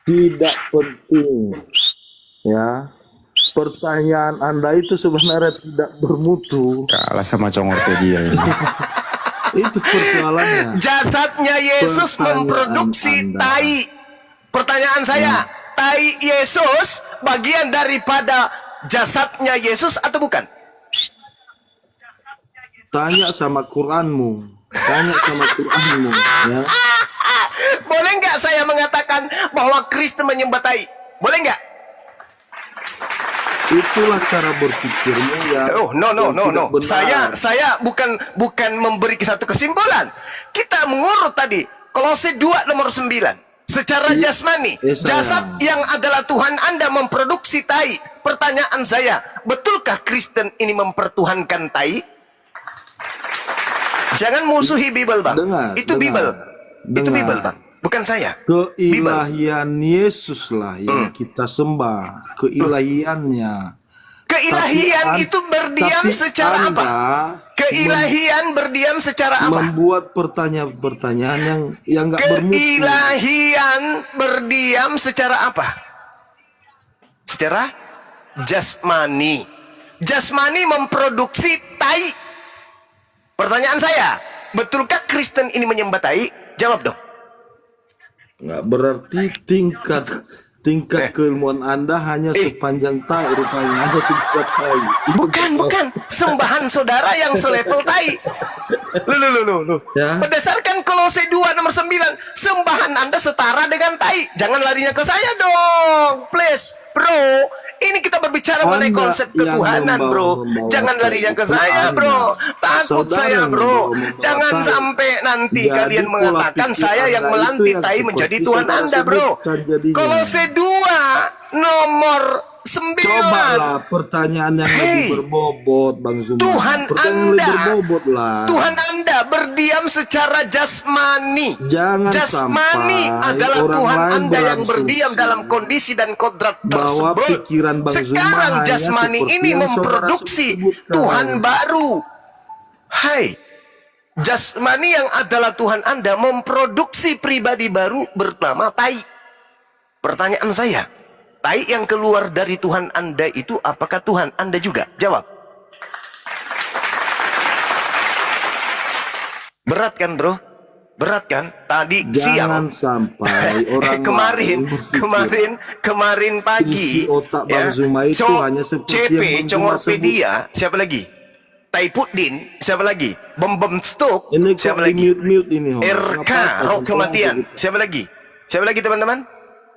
Tidak penting. Ya. Pertanyaan Anda itu sebenarnya tidak bermutu. Kalah sama Congorpedia ini. Itu persoalannya. Jasadnya Yesus Pertanyaan memproduksi Anda. tai. Pertanyaan saya, tai Yesus bagian daripada jasadnya Yesus atau bukan? Tanya sama Quranmu. Tanya sama Quranmu. Ya. Boleh nggak saya mengatakan bahwa Kristen menyembah tai? Boleh nggak? Itulah cara berpikirmu yang Oh, no. tidak benar. Saya bukan memberi satu kesimpulan. Kita mengurut tadi Kolose 2 nomor 9. Secara jasmani, jasad yang adalah Tuhan Anda memproduksi tai. Pertanyaan saya, betulkah Kristen ini mempertuhankan tai? Jangan musuhi Bible, Bang. Itu Bible. Itu Bible, Bang. Bukan saya. Keilahian Yesus lah yang kita sembah. Keilahiannya. Keilahian Tapi itu berdiam tapi secara Anda apa? Keilahian berdiam secara apa? membuat pertanyaan-pertanyaan yang nggak bermutu. Keilahian berdiam secara apa? Secara jasmani. Jasmani memproduksi tai. Pertanyaan saya, betulkah Kristen ini menyembah tai? Jawab dong. Nggak berarti tingkat keilmuan Anda hanya sepanjang tai, rupanya hanya sebesar tai. Bukan. Sembahan saudara yang selevel tai. Loh. Ya. Berdasarkan Kolose 2 nomor 9, sembahan Anda setara dengan tai. Jangan larinya ke saya dong. Please, bro. Ini kita berbicara mengenai Anda konsep yang ketuhanan, bro. membawa Jangan larinya ke itu saya, Anda. bro. Takut Saudara saya, yang bro. membawa Jangan tai. sampai nanti Jadi kalian pola mengatakan pikir saya yang Anda melantik itu yang tai menjadi seperti Tuhan saudara Anda, bro. sebutkan jadinya. Kolose 2 nomor 9. Cobalah pertanyaan yang lebih berbobot, Bang Zuma. Tuhan Pertanyaan yang Anda, lebih berbobot lah. Tuhan Anda berdiam secara jasmani. Jangan Jasmani sampai adalah orang Tuhan lain Anda yang berasumsi berdiam dalam kondisi dan kodrat bahwa tersebut. pikiran Bang Zuma Sekarang hanya jasmani seperti ini yang saudara memproduksi sebutkan. Tuhan baru. Hai, jasmani yang adalah Tuhan Anda memproduksi pribadi baru bernama tai. Pertanyaan saya, tai yang keluar dari Tuhan Anda itu apakah Tuhan Anda juga? Jawab. Berat kan, bro? Berat kan? Tadi Jangan siang. sampai orang kemarin, lain berpikir kemarin pagi. isi otak Bang Zuma itu hanya seperti CP, yang Bang Zuma Congorpedia, siapa lagi? Taipudin, siapa lagi? Bom Stok, ini kok siapa di lagi? mute ini. RK, Roh Kematian, siapa lagi? Siapa lagi teman-teman?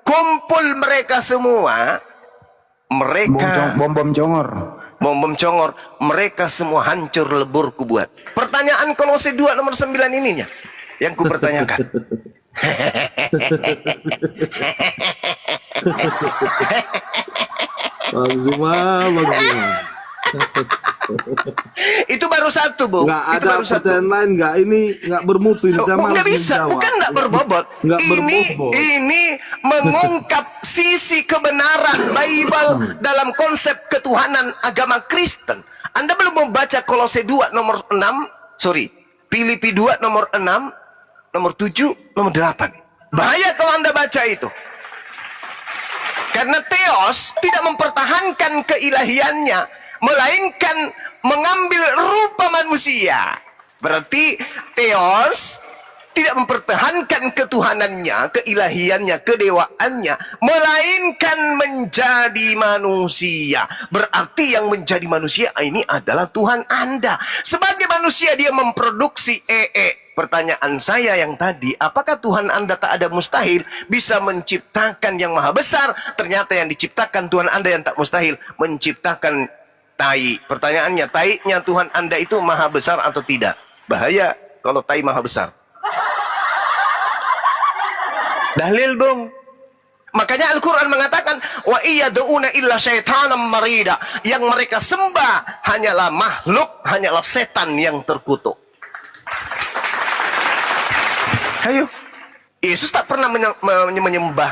Kumpul mereka semua, mereka Bom Congor. bom Congor, mereka semua hancur lebur kubuat. Pertanyaan Kolose 2 nomor 9 ininya yang ku pertanyakan. Bang Zuma. Itu baru satu, Bu. Nggak Itu ada baru satu. pertanyaan lain nggak? Ini nggak bermutu ini sama. Nggak harus bisa, dijawab. bukan nggak berbobot. Nggak ini berbobot. ini mengungkap sisi kebenaran Bible dalam konsep ketuhanan agama Kristen. Anda belum membaca Kolose 2 nomor 6, Filipi 2 nomor 6, nomor 7, nomor 8. Bahaya kalau Anda baca itu. Karena Theos tidak mempertahankan keilahiannya, melainkan mengambil rupa manusia. Berarti Theos tidak mempertahankan ketuhanannya, keilahiannya, kedewaannya, melainkan menjadi manusia. Berarti yang menjadi manusia ini adalah Tuhan Anda. Sebagai manusia dia memproduksi Pertanyaan saya yang tadi, apakah Tuhan Anda tak ada mustahil bisa menciptakan yang maha besar? Ternyata yang diciptakan Tuhan Anda yang tak mustahil, menciptakan tai. Pertanyaannya, tainya Tuhan Anda itu maha besar atau tidak? Bahaya kalau tai maha besar. Dalil, Bung. Makanya Al-Quran mengatakan, wa iyyaduuna illa syaitanan marida. Yang mereka sembah hanyalah makhluk, hanyalah setan yang terkutuk. Ayo, Yesus tak pernah menyembah.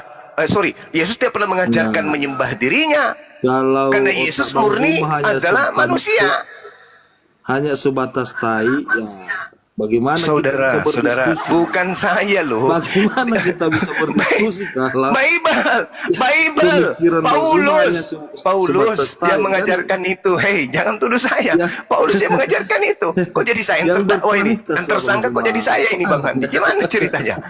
Yesus tidak pernah mengajarkan menyembah dirinya. Karena Yesus murni adalah manusia. Hanya sebatas tai, ya. Bagaimana saudara, kita bisa berdiskusi? Bukan saya loh. Bagaimana kita bisa berdiskusi kalau Bible, Paulus yang mengajarkan itu. Hei, jangan tuduh saya. Paulus yang mengajarkan itu. Kok jadi saya yang terdakwa ini? Yang tersangka kok jadi saya ini, Bang Handi? Gimana ceritanya?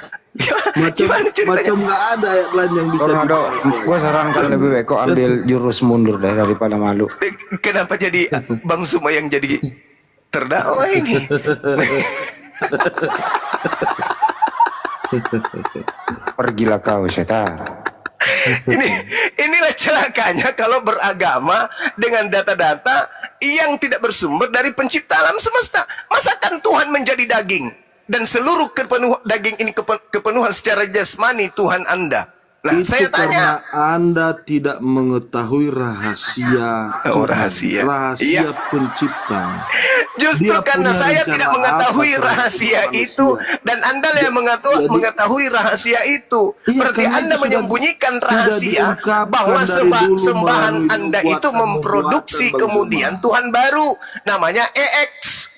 Macam nggak ada ayat lain yang bisa. Gue sarankan lebih baik kok ambil jurus mundur deh daripada malu. Kenapa jadi Bang Suma yang jadi terdakwa ini? Pergilah kau setan. Inilah celakanya kalau beragama dengan data-data yang tidak bersumber dari pencipta alam semesta. Masakan Tuhan menjadi daging dan seluruh daging ini kepenuhan secara jasmani Tuhan Anda. Nah, itu saya tanya, Anda tidak mengetahui rahasia Iya. pencipta. Justru Dia karena punya saya rencana tidak mengetahui apa rahasia terhadap itu, manusia. dan Anda yang mengetahui rahasia itu, Iya, berarti karena Anda itu sudah menyembunyikan tidak rahasia diungkapkan bahwa dari dulu sembahan melalui Anda itu nubuatan memproduksi Bang kemudian Zuma. Tuhan baru, namanya EX.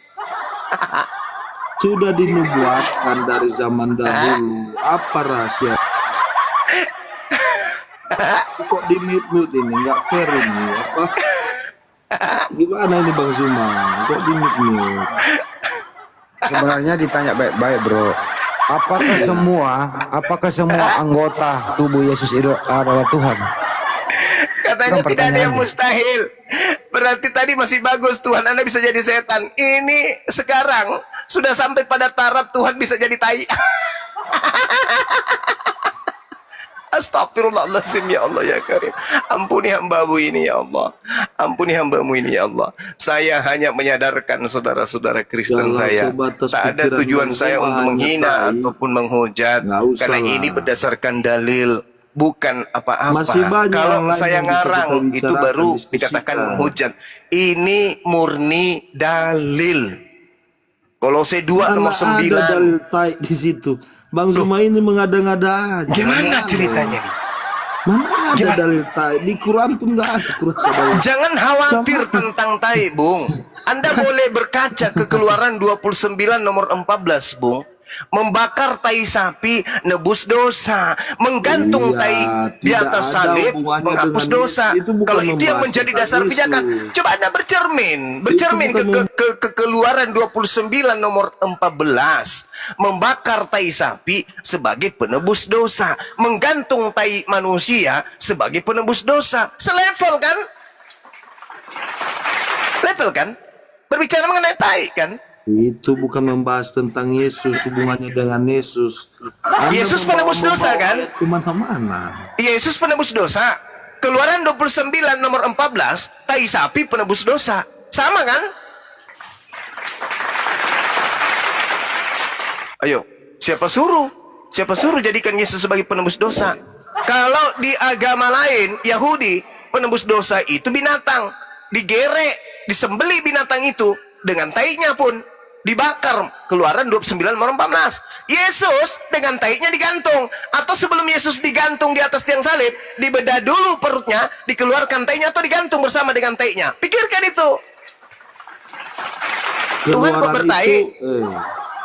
Sudah dinubuatkan dari zaman dahulu. Apa rahasia? Kok di mute ini? Nggak fair ini. Apa? Gimana ini Bang Zuma? Kok di mute? Sebenarnya ditanya baik-baik, bro. Apakah semua anggota tubuh Yesus itu adalah Tuhan? Katanya tidak ada yang mustahil. Berarti tadi masih bagus, Tuhan Anda bisa jadi setan. Ini sekarang sudah sampai pada taraf Tuhan bisa jadi tai. Astagfirullahaladzim, ya Allah ya Karim. Ampuni hambamu ini ya Allah. Ampuni hambamu ini ya Allah. Saya hanya menyadarkan saudara-saudara Kristen saya. Tak ada tujuan saya untuk menghina ataupun menghujat. Karena ini berdasarkan dalil, bukan apa-apa. Kalau saya ngarang itu baru dikatakan menghujat. Ini murni dalil. Kolose 2 nomor 9. Ada dalil tai di situ. Bang Zuma ini mengada-ngada aja. Gimana ceritanya nih? Mana ada dalil tai? Di Quran pun nggak ada Quran. Jangan khawatir tentang tai, Bung. Anda boleh berkaca ke Keluaran 29 nomor 14, Bung. Membakar tai sapi nebus dosa, menggantung tai di atas salib menghapus dosa. Kalau itu yang menjadi dasar pijakan, coba Anda bercermin ke Keluaran 29 nomor 14. Membakar tai sapi sebagai penebus dosa, menggantung tai manusia sebagai penebus dosa. Selevel kan? Level kan? Berbicara mengenai tai kan? Itu bukan membahas tentang Yesus, hubungannya dengan Yesus. Yesus penebus dosa kan? Kemana-mana. Yesus penebus dosa. Keluaran 29 nomor 14, tai sapi penebus dosa. Sama kan? Ayo, siapa suruh? Siapa suruh jadikan Yesus sebagai penebus dosa? Kalau di agama lain, Yahudi, penebus dosa itu binatang. Digerek, disembeli binatang itu dengan tainya pun dibakar. Keluaran 29 nomor 14. Yesus dengan taiknya digantung, atau sebelum Yesus digantung di atas tiang salib, dibedah dulu perutnya, dikeluarkan taiknya, atau digantung bersama dengan taiknya. Pikirkan itu. Tuhan kok bertai?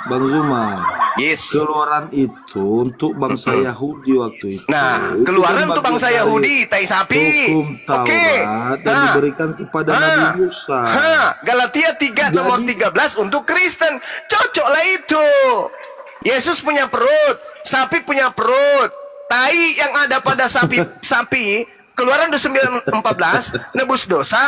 Bang Zuma, yes. Keluaran itu untuk bangsa Yahudi waktu itu. Nah, keluaran untuk bangsa Yahudi, tai sapi. Hukum Taurat yang diberikan kepada Nabi Musa. Galatia 3 nomor 13 untuk Kristen. Cocoklah itu. Yesus punya perut, sapi punya perut. Tai yang ada pada sapi Keluaran 29:14 nebus dosa.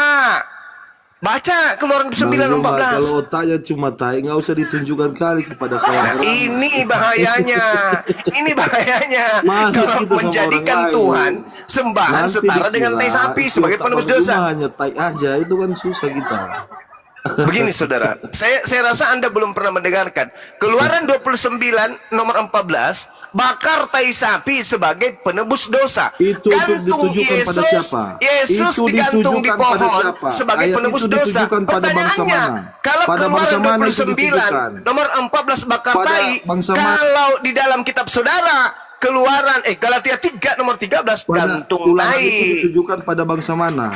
Baca Keluaran Bang Zuma, 29:14. kalau otaknya cuma tai, nggak usah ditunjukkan kali kepada kawan orang. Ini bahayanya. Ini bahayanya. Masa Kalau kita sama menjadikan orang lain, Tuhan sembahan Nanti setara dengan tai dikira sapi itu sebagai otak penebus Bang Zuma dosa. hanya tai aja, itu kan susah kita. Begini saudara, saya rasa Anda belum pernah mendengarkan Keluaran 29 nomor 14, bakar tai sapi sebagai penebus dosa. Itu Gantung ditujukan pada siapa? Yesus Itu digantung di ditujukan pada pohon siapa? sebagai Ayat penebus itu dosa. ditujukan pada bangsa Pertanyaannya, mana? kalau Pada Keluaran bangsa mana itu 29 ditujukan? nomor 14 bakar Pada tai, bangsa mana? kalau di dalam kitab saudara Keluaran Galatia 3 nomor 13 gantung ulangan itu tai. ditujukan pada bangsa mana?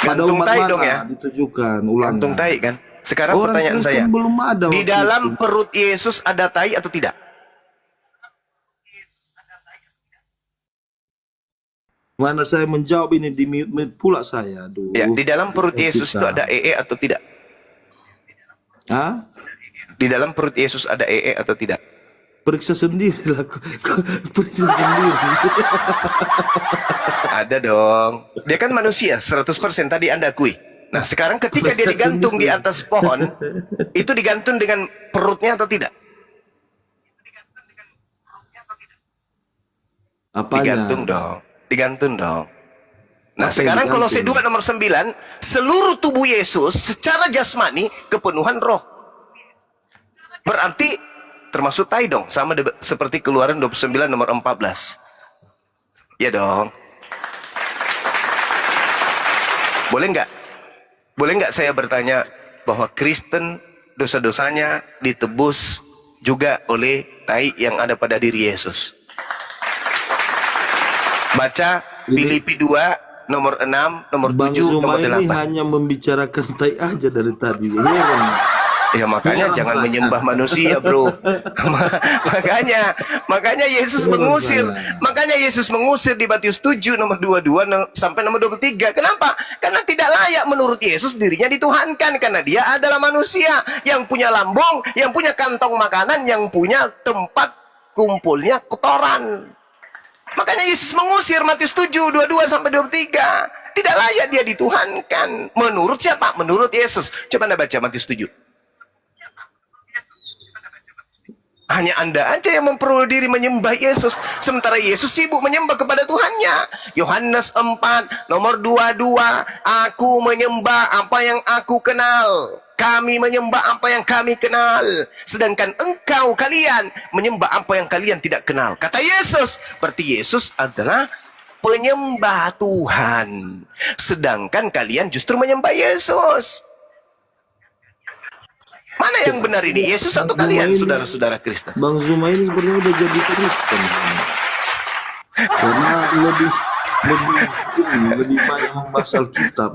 Pada Gantung umat tai mana dong ya. ditujukan ulangan? Gantung tai kan. Sekarang Orang pertanyaan Kristen saya, belum ada di waktu dalam itu. perut Yesus ada tai atau tidak? Mana saya menjawab ini di mute pula saya. Aduh. Ya, di dalam perut Yesus itu Kita. ada atau tidak? Hah? Di dalam perut Yesus ada atau tidak? Periksa sendiri lah. Periksa sendiri. Ada dong. Dia kan manusia 100% tadi Anda akui. Nah, sekarang ketika dia digantung di atas pohon, itu digantung dengan perutnya atau tidak? Apanya? Digantung dong. Digantung dong. Nah, Apa yang sekarang Kolose digantung? 2 nomor 9, seluruh tubuh Yesus secara jasmani kepenuhan roh. Berarti termasuk tai dong, sama seperti Keluaran 29 nomor 14. Ya dong. Boleh nggak? Boleh nggak saya bertanya bahwa Kristen dosa-dosanya ditebus juga oleh tai yang ada pada diri Yesus? Baca Filipi 2 nomor 6, nomor Bang 7, Zuma nomor ini 8. hanya membicarakan tai aja dari tadi. Iya kan? Ya makanya Orang jangan saya. menyembah manusia, bro. makanya Yesus Orang mengusir. saya. Makanya Yesus mengusir di Matius 7 nomor 22 sampai nomor 23. Kenapa? Karena tidak layak menurut Yesus dirinya dituhankan, karena dia adalah manusia yang punya lambung, yang punya kantong makanan, yang punya tempat kumpulnya kotoran. Makanya Yesus mengusir Matius 7 22 sampai 23. Tidak layak dia dituhankan. Menurut siapa? Menurut Yesus. Coba Anda baca Matius 7. Hanya Anda aja yang memperoleh diri menyembah Yesus, sementara Yesus sibuk menyembah kepada Tuhannya. Yohanes 4 nomor 22, aku menyembah apa yang aku kenal, kami menyembah apa yang kami kenal, sedangkan engkau kalian menyembah apa yang kalian tidak kenal. Kata Yesus, berarti Yesus adalah penyembah Tuhan, sedangkan kalian justru menyembah Yesus. Mana yang benar ini? Yesus atau kalian, saudara-saudara Kristen? Bang Zuma ini sebenarnya udah jadi Kristen. Karena lebih banyak membahas Alkitab.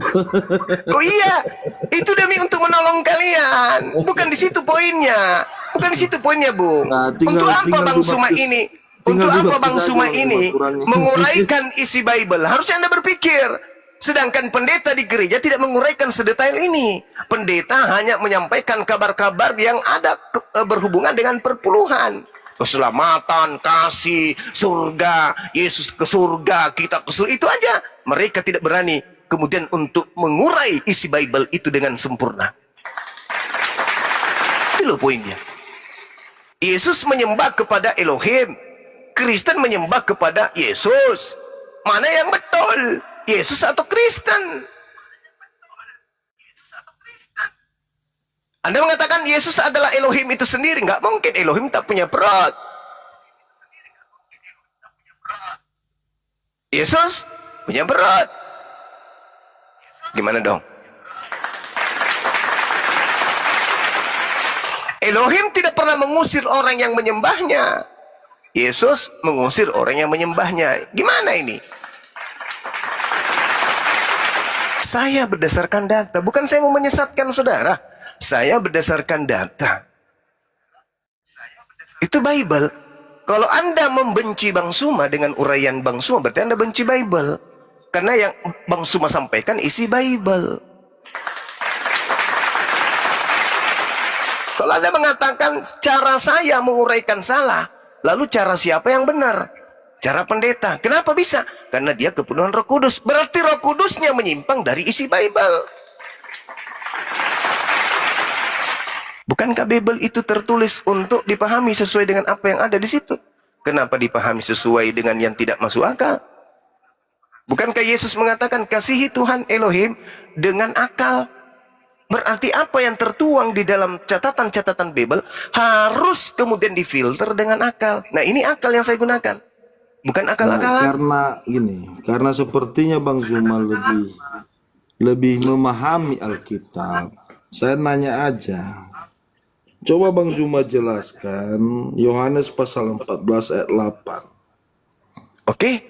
Oh iya, itu demi untuk menolong kalian. Bukan di situ poinnya. Bukan di situ poinnya, Bung. Nah, Untuk apa Bang Suma dibaptis- ini? tinggal Untuk apa dibaptis Bang aja Suma kalau ini kurangnya. menguraikan isi Bible? Harusnya Anda berpikir. Sedangkan pendeta di gereja tidak menguraikan sedetail ini. Pendeta hanya menyampaikan kabar-kabar yang ada berhubungan dengan perpuluhan. Keselamatan, kasih, surga, Yesus ke surga, kita ke surga. Itu aja. Mereka tidak berani kemudian untuk mengurai isi Bible itu dengan sempurna. Itu loh poinnya. Yesus menyembah kepada Elohim. Kristen menyembah kepada Yesus. Mana yang betul? Yesus atau Kristen? Anda mengatakan Yesus adalah Elohim itu sendiri. Nggak mungkin, Elohim tak punya perut. Yesus punya perut. Gimana dong? Elohim tidak pernah mengusir orang yang menyembahnya. Yesus mengusir orang yang menyembahnya. Gimana ini? Saya berdasarkan data, bukan saya mau menyesatkan saudara. Saya berdasarkan data. Itu Bible. Kalau Anda membenci Bang Suma dengan uraian Bang Suma, berarti Anda benci Bible. Karena yang Bang Suma sampaikan isi Bible. Kalau Anda mengatakan cara saya menguraikan salah, lalu cara siapa yang benar? Cara pendeta. Kenapa bisa? Karena dia kepenuhan Roh Kudus. Berarti Roh Kudusnya menyimpang dari isi Bible. Bukankah Bible itu tertulis untuk dipahami sesuai dengan apa yang ada di situ? Kenapa dipahami sesuai dengan yang tidak masuk akal? Bukankah Yesus mengatakan kasihi Tuhan Elohim dengan akal? Berarti apa yang tertuang di dalam catatan-catatan Bible harus kemudian difilter dengan akal. Nah, ini akal yang saya gunakan. Bukan akal-akalan. Karena gini, karena sepertinya Bang Zuma lebih memahami Alkitab. Saya nanya aja. Coba Bang Zuma jelaskan Yohanes pasal 14 ayat 8. Oke.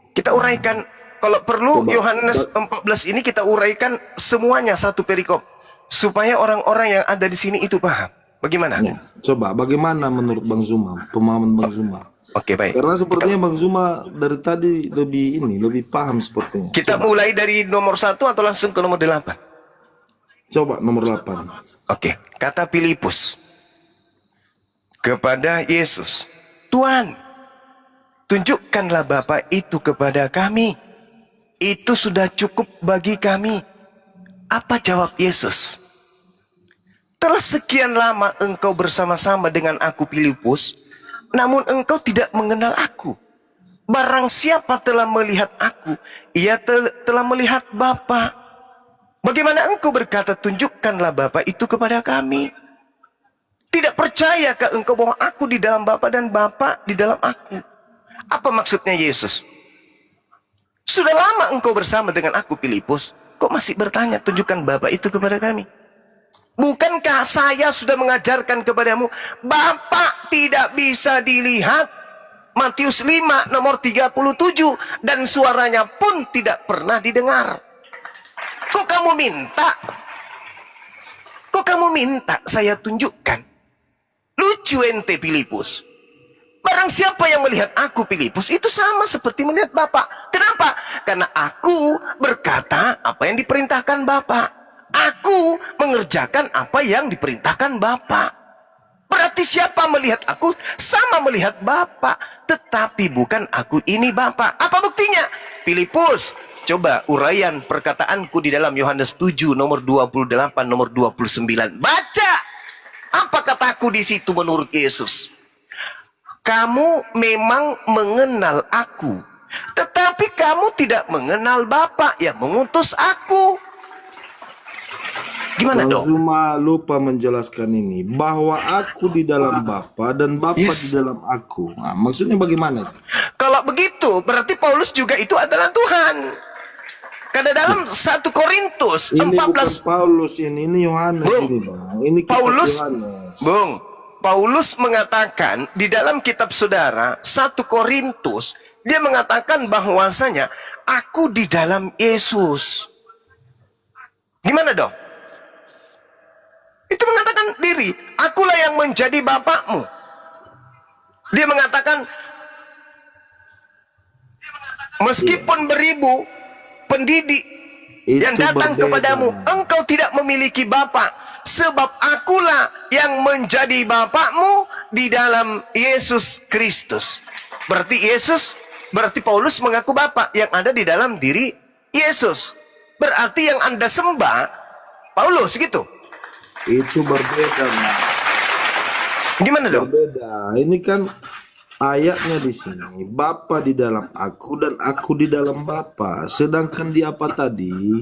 Kita uraikan. Kalau perlu Coba. Yohanes 14 ini kita uraikan semuanya satu perikop. Supaya orang-orang yang ada di sini itu paham. Bagaimana? Ya, coba bagaimana menurut Bang Zuma, pemahaman Bang Zuma? Oke, baik. Karena sepertinya Bang Zuma dari tadi lebih paham sepertinya. Kita mulai dari nomor 1 atau langsung ke nomor 8? Coba nomor 8. Oke. Kata Filipus kepada Yesus, Tuhan, tunjukkanlah Bapa itu kepada kami. Itu sudah cukup bagi kami. Apa jawab Yesus? Telah sekian lama engkau bersama-sama dengan aku Filipus, namun engkau tidak mengenal aku. Barang siapa telah melihat aku, ia telah melihat Bapa. Bagaimana engkau berkata, tunjukkanlah Bapa itu kepada kami? Tidak percayakah engkau bahwa aku di dalam Bapa dan Bapa di dalam aku? Apa maksudnya Yesus? Sudah lama engkau bersama dengan aku Filipus, kok masih bertanya, tunjukkan Bapa itu kepada kami? Bukankah saya sudah mengajarkan kepadamu, Bapa tidak bisa dilihat? Matius 5 nomor 37, dan suaranya pun tidak pernah didengar. Kok kamu minta? Kok kamu minta saya tunjukkan? Lucu ente Filipus. Barang siapa yang melihat aku Filipus, itu sama seperti melihat Bapa. Kenapa? Karena aku berkata apa yang diperintahkan Bapa. Aku mengerjakan apa yang diperintahkan Bapa. Berarti siapa melihat aku sama melihat Bapa. Tetapi bukan aku ini Bapa. Apa buktinya? Filipus, coba uraian perkataanku di dalam Yohanes 7 nomor 28 nomor 29. Baca. Apa kataku di situ menurut Yesus? Kamu memang mengenal aku, tetapi kamu tidak mengenal Bapa yang mengutus aku. Gimana Bang dong? Zuma lupa menjelaskan ini, bahwa aku di dalam Bapa dan Bapa Yes. di dalam aku. Nah, maksudnya bagaimana? Kalau begitu, berarti Paulus juga itu adalah Tuhan. Karena dalam 1 Korintus Ini 14, bukan Paulus ini Yohanes Bung, ini Bang. Ini kitab Paulus, Yohanes. Bung, Paulus mengatakan di dalam kitab saudara 1 Korintus, dia mengatakan bahwasanya aku di dalam Yesus. Gimana dong? Itu mengatakan diri, akulah yang menjadi bapakmu. Dia mengatakan, meskipun beribu pendidik Itu yang datang berbeda. kepadamu, engkau tidak memiliki bapa, sebab akulah yang menjadi bapakmu di dalam Yesus Kristus. Berarti berarti Paulus mengaku bapa yang ada di dalam diri Yesus. Berarti yang Anda sembah Paulus gitu. Itu berbeda, Bang. Gimana dong? Berbeda. Ini kan ayatnya di sini, Bapa di dalam aku dan aku di dalam Bapa. Sedangkan di apa tadi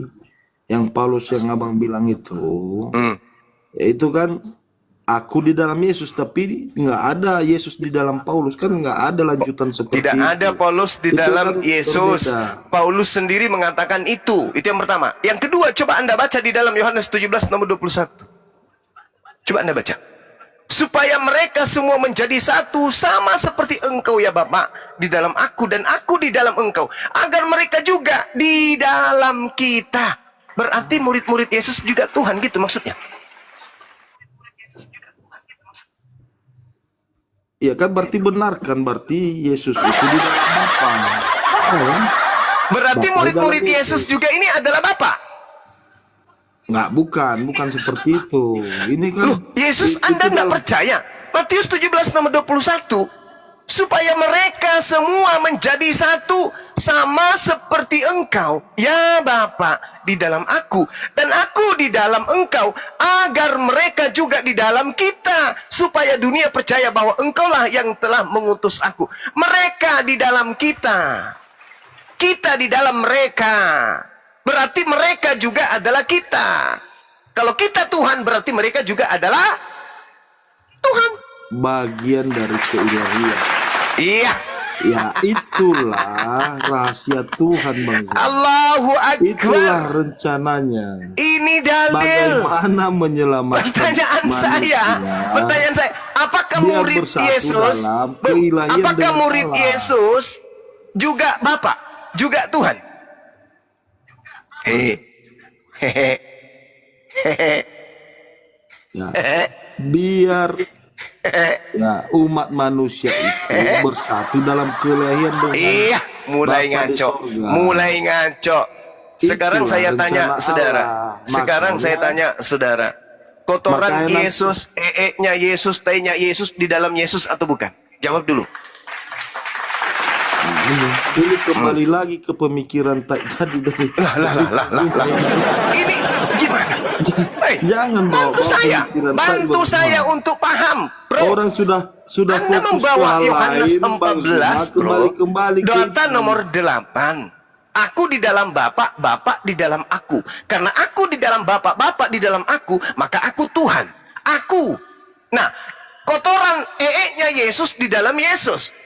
yang Paulus yang abang bilang itu, yaitu kan aku di dalam Yesus, tapi nggak ada Yesus di dalam Paulus, kan nggak ada lanjutan seperti Tidak itu. ada Paulus di Itu dalam kan Yesus. berbeda. Paulus sendiri mengatakan itu. Itu yang pertama. Yang kedua, coba Anda baca di dalam Yohanes 17 nomor 21. Coba Anda baca. Supaya mereka semua menjadi satu, sama seperti engkau ya Bapa di dalam aku dan aku di dalam engkau, agar mereka juga di dalam kita. Berarti murid-murid Yesus juga Tuhan gitu maksudnya. Iya kan, berarti benar kan, berarti Yesus itu di dalam Bapa. Ya kan? Berarti Bapa murid-murid di dalam Yesus juga ini adalah Bapa. bukan seperti itu. Ini kan Loh, Yesus Anda tidak percaya? Matius 17 nomor 21. Supaya mereka semua menjadi satu, sama seperti engkau, ya Bapa, di dalam aku, dan aku di dalam engkau, agar mereka juga di dalam kita, supaya dunia percaya bahwa engkaulah yang telah mengutus aku. Mereka di dalam kita, kita di dalam mereka. Berarti mereka juga adalah kita. Kalau kita Tuhan, berarti mereka juga adalah Tuhan. bagian dari keilahian. Iya. Ya itulah rahasia Tuhan, Bang. Allahu Itulah Akbar. rencananya. Ini dalil. Bagaimana menyelamatkan Pertanyaan saya, apakah Biar murid bersatu Yesus, dalam keilahian apakah dengan murid Allah. Yesus juga Bapa, juga Tuhan? Hehehe. Ya, biar ya umat manusia itu bersatu dalam keilahian dengan Iya, mulai Bapa di ngaco, sorga. mulai ngaco. Sekarang Itulah saya tanya rencana saudara, Allah. sekarang saya tanya saudara, kotoran Makanya- Yesus, nya Yesus, tehnya Yesus di dalam Yesus atau bukan? Jawab dulu. Nah, ini kembali lagi ke pemikiran tadi dari Lah. Ini gimana? Hei, Jangan bantu bawa saya, pemikiran bantu tadi, saya bagaimana? untuk paham, bro. Orang sudah Anda fokus membawa ke hal Yohanes lain, 14, bro. kembali ke Dota itu. nomor 8. Aku di dalam Bapa, Bapa di dalam aku. Karena aku di dalam Bapa, Bapa di dalam aku, maka aku Tuhan. Aku. Nah, kotoran nya Yesus di dalam Yesus.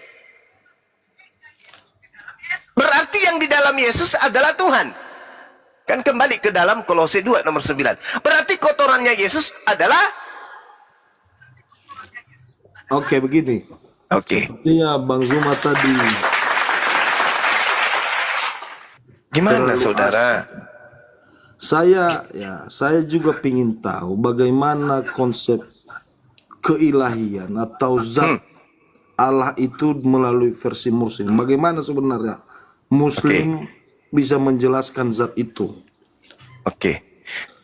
Berarti yang di dalam Yesus adalah Tuhan. Kan kembali ke dalam Kolose 2 nomor 9. Berarti kotorannya Yesus adalah Oke, begini. Oke. Iya, Bang Zuma tadi Gimana terlalu saudara? saya juga ingin tahu bagaimana konsep keilahian atau zat Allah itu melalui versi Muslim. Bagaimana sebenarnya Muslim bisa menjelaskan zat itu? Oke.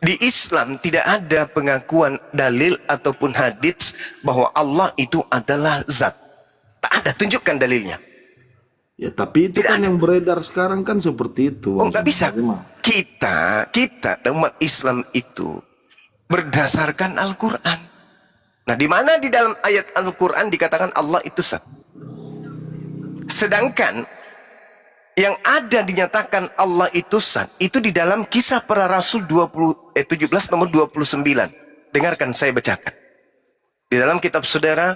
Di Islam tidak ada pengakuan dalil ataupun hadits bahwa Allah itu adalah zat. Tak ada, tunjukkan dalilnya. Ya, tapi itu kan yang beredar sekarang kan seperti itu. Oh, nggak bisa. Bagaimana? Kita umat Islam itu berdasarkan Al-Quran. Nah, di mana di dalam ayat Al-Quran dikatakan Allah itu zat. Sedangkan yang ada dinyatakan Allah itu zat itu di dalam Kisah Para Rasul 17 nomor 29. Dengarkan saya bacakan. Di dalam kitab saudara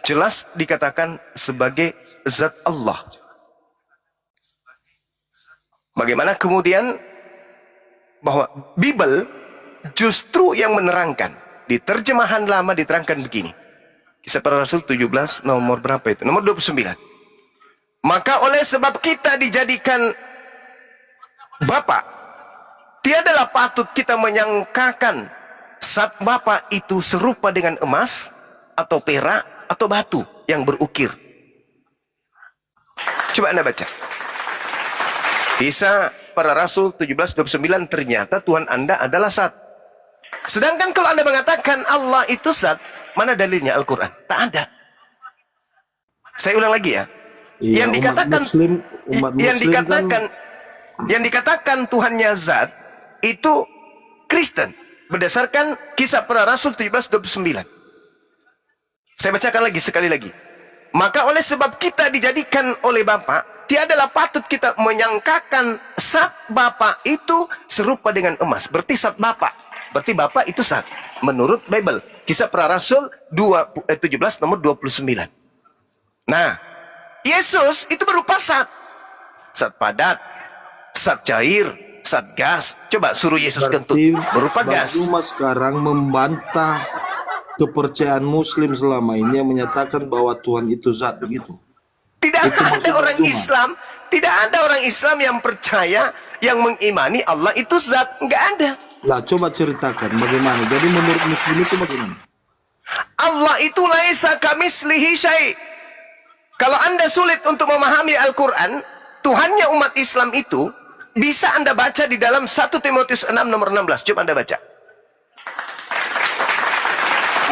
jelas dikatakan sebagai zat Allah. Bagaimana kemudian bahwa Bible justru yang menerangkan. Di terjemahan lama diterangkan begini. Kisah Para Rasul 17 nomor berapa itu? Nomor 29. Maka oleh sebab kita dijadikan Bapa, tiadalah patut kita menyangkakan zat Bapa itu serupa dengan emas atau perak atau batu yang berukir. Coba Anda baca. Kisah Para Rasul 17:29, ternyata Tuhan Anda adalah zat. Sedangkan kalau Anda mengatakan Allah itu zat, mana dalilnya Al-Quran? Tak ada. Saya ulang lagi ya. Iya, Yang dikatakan umat Muslim yang dikatakan Tuhannya zat itu Kristen berdasarkan Kisah Para Rasul 17:29. Saya bacakan lagi sekali lagi. Maka oleh sebab kita dijadikan oleh Bapa, tiadalah patut kita menyangkakan zat Bapa itu serupa dengan emas. Berarti zat Bapa. Berarti Bapa itu zat. Menurut Bible. Kisah Para Rasul 17 nomor 29. Nah, Yesus itu berupa zat. Zat padat, zat cair, zat gas. Coba suruh Yesus kentut. Berupa Bang gas. Zuma sekarang membantah kepercayaan Muslim selama ini yang menyatakan bahwa Tuhan itu zat, begitu. Tidak Itu ada maksud orang Zuma. Islam, tidak ada orang Islam yang percaya, yang mengimani Allah itu zat. Enggak ada. Lah, coba ceritakan bagaimana. Jadi menurut Muslim itu bagaimana? Allah itu laisa kamislihi syai'. Kalau Anda sulit untuk memahami Al-Quran, Tuhannya umat Islam itu bisa Anda baca di dalam 1 Timotius 6 nomor 16. Coba Anda baca.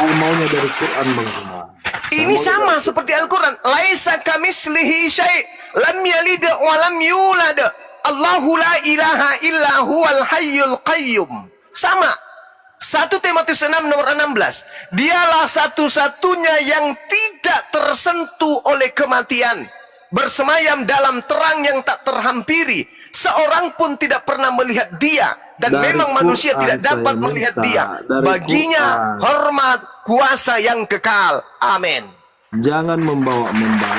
maunya dari Quran Bang Zuma. Ini sama seperti Al-Quran. Laisa kamislihi syai' lam yalid wa lam yulad. Allahu la ilaha illa huwal hayyul qayyum. Sama. 1 Timotius 6 nomor 16. Dialah satu-satunya yang tidak tersentuh oleh kematian. Bersemayam dalam terang yang tak terhampiri. Seorang pun tidak pernah melihat dia. Dan Dari memang manusia Quran tidak dapat saya melihat minta. dia. Dari Baginya Quran. hormat kuasa yang kekal. Amin. Jangan membawa-bawa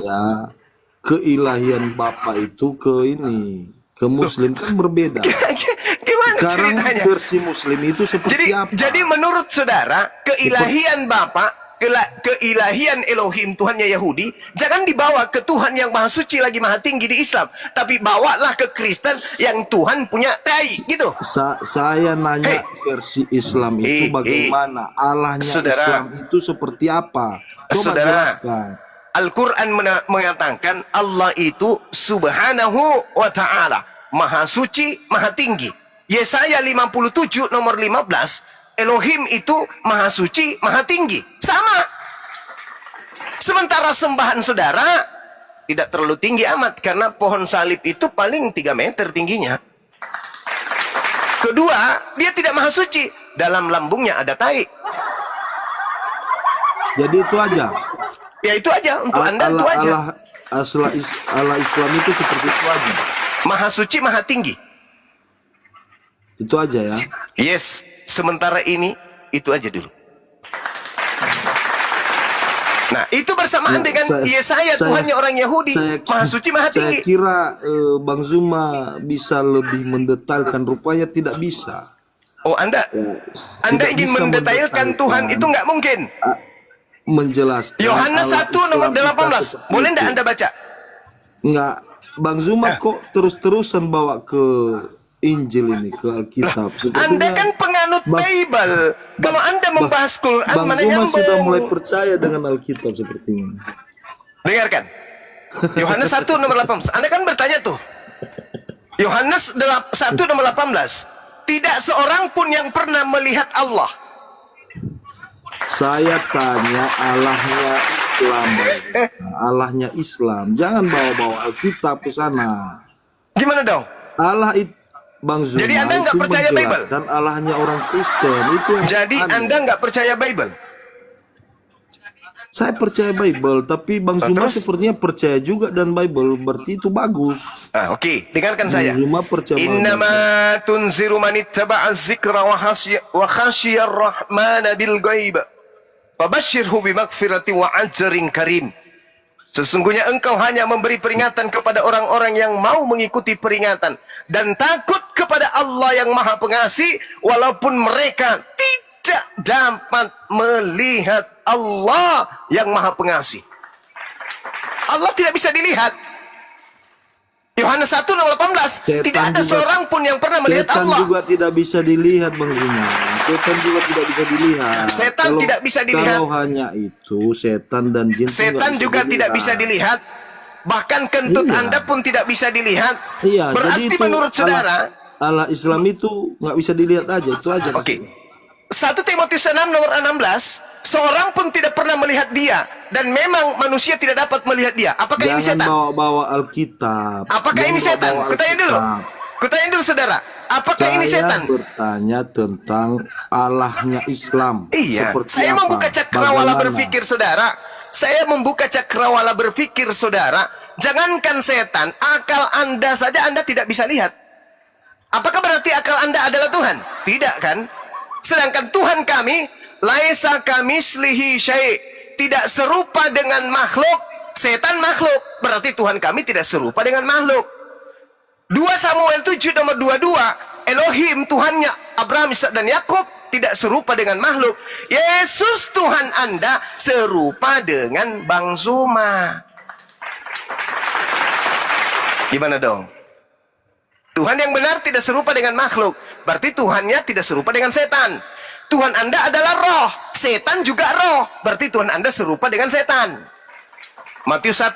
ya keilahian Bapa itu ke ini, ke Muslim kan berbeda. Gimana Sekarang ceritanya? versi Muslim itu seperti apa? Jadi menurut saudara, keilahian Bapa, keilahian Elohim Tuhannya Yahudi, jangan dibawa ke Tuhan yang Maha Suci lagi Maha Tinggi di Islam, tapi bawalah ke Kristen yang Tuhan punya tai, gitu. Saya nanya versi Islam itu bagaimana? Allahnya Saudara. Islam itu seperti apa? Coba Saudara. jelaskan. Al-Quran mengatakan Allah itu subhanahu wa ta'ala, Maha Suci, Maha Tinggi. Yesaya 57 nomor 15, Elohim itu Maha Suci, Maha Tinggi. Sama. Sementara sembahan saudara tidak terlalu tinggi amat, karena pohon salib itu paling 3 meter tingginya. Kedua, dia tidak Maha Suci. Dalam lambungnya ada tai. Jadi itu aja. Ya itu aja, untuk Anda itu aja. Allah Islam itu seperti itu aja. Maha Suci, Maha Tinggi. Itu aja ya. Yes, sementara ini itu aja dulu. Nah, itu bersamaan dengan Yesaya, Tuhannya orang Yahudi, Maha Suci, Maha Tinggi. Saya kira Bang Zuma bisa lebih mendetailkan, rupanya tidak bisa. Oh, Anda Tidak ingin bisa mendetailkan Tuhan, itu nggak mungkin. Menjelaskan Yohanes Allah 1 nomor Islam 18. kita Boleh seperti enggak itu. Anda baca? Enggak, Bang Zuma kok terus-terusan bawa ke Injil ini, ke Alkitab. Anda kan penganut Bible. Kalau Anda membahas Quran, Bang mana Zuma nyambung? sudah mulai percaya dengan Alkitab sepertinya. Dengarkan. Yohanes 1 nomor 18. Anda kan bertanya tuh. Yohanes 1 nomor 18. Tidak seorang pun yang pernah melihat Allah. Saya tanya Allahnya Islam, Bang. Allahnya Islam. Jangan bawa-bawa Alkitab ke sana. Gimana dong? Allah itu, Bang Zuma, Jadi Anda nggak itu percaya Bible? menjelaskan Allahnya orang Kristen. Itu yang Jadi aneh. Anda nggak percaya Bible? Saya percaya Bible, tapi Bang Zuma terus? sepertinya percaya juga dan Bible, berarti itu bagus. Oke. Dengarkan saya. Bang Zuma percaya Innama tunziru man ittaba'a dzikra wa khasyiya ar-rahmana bil ghaib. Fabashshirhu bimaghfirati wa ajrin karim. Sesungguhnya engkau hanya memberi peringatan kepada orang-orang yang mau mengikuti peringatan dan takut kepada Allah yang Maha Pengasih, walaupun mereka tidak dapat melihat Allah yang Maha Pengasih. Allah tidak bisa dilihat. Yohanes 1 nomor 18. Tidak ada seorang pun yang pernah melihat Setan Allah. juga tidak bisa dilihat, Bang Zuma. Setan juga tidak bisa dilihat. Setan tidak bisa dilihat. Kalau hanya itu, setan dan jin Setan juga tidak bisa dilihat. Bahkan kentut Iya. Anda pun tidak bisa dilihat. Iya, Berarti jadi itu menurut saudara, Allah Islam itu nggak bisa dilihat aja, itu aja. oke. 1 Timotius 6 nomor 16, seorang pun tidak pernah melihat dia, dan memang manusia tidak dapat melihat dia. Apakah ini Jangan setan? bawa-bawa Alkitab. Apakah Jangan ini setan? bawa-bawa Kutanya dulu. Alkitab. Kutanya dulu saudara. Apakah ini Saya setan? bertanya tentang Allahnya Islam. Iya. Seperti Saya apa? membuka cakrawala Bagaimana? berpikir saudara. Saya membuka cakrawala berpikir saudara. Jangankan setan, akal Anda saja Anda tidak bisa lihat. Apakah berarti akal Anda adalah Tuhan? Tidak kan? Sedangkan Tuhan kami, laisa kamislihi syai', tidak serupa dengan makhluk. Setan makhluk, berarti Tuhan kami tidak serupa dengan makhluk. 2 Samuel 7 nomor 22, Elohim Tuhannya Abraham, Ishak dan Yakub tidak serupa dengan makhluk. Yesus Tuhan Anda serupa dengan Bang Zuma. Gimana dong? Tuhan yang benar tidak serupa dengan makhluk. Berarti Tuhannya tidak serupa dengan setan. Tuhan Anda adalah roh. Setan juga roh. Berarti Tuhan Anda serupa dengan setan. Matius 1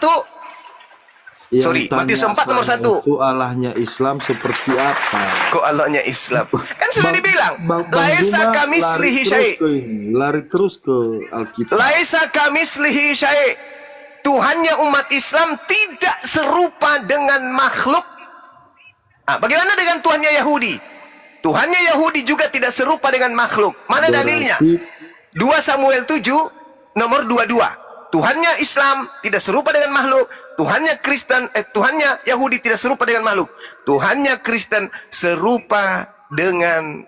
Sorry, Matius 4 nomor 1. Itu Allahnya Islam seperti apa? Kok Allahnya Islam? Kan sudah dibilang, Bang laisa Zuma kamislihi syai'. lari terus ke Alkitab. Laisa kamislihi syai'. Tuhannya umat Islam tidak serupa dengan makhluk. Bagaimana dengan Tuhannya Yahudi? Tuhannya Yahudi juga tidak serupa dengan makhluk. Mana dalilnya? 2 Samuel 7 nomor 22. Tuhannya Islam tidak serupa dengan makhluk. Tuhannya Yahudi tidak serupa dengan makhluk. Tuhannya Kristen serupa dengan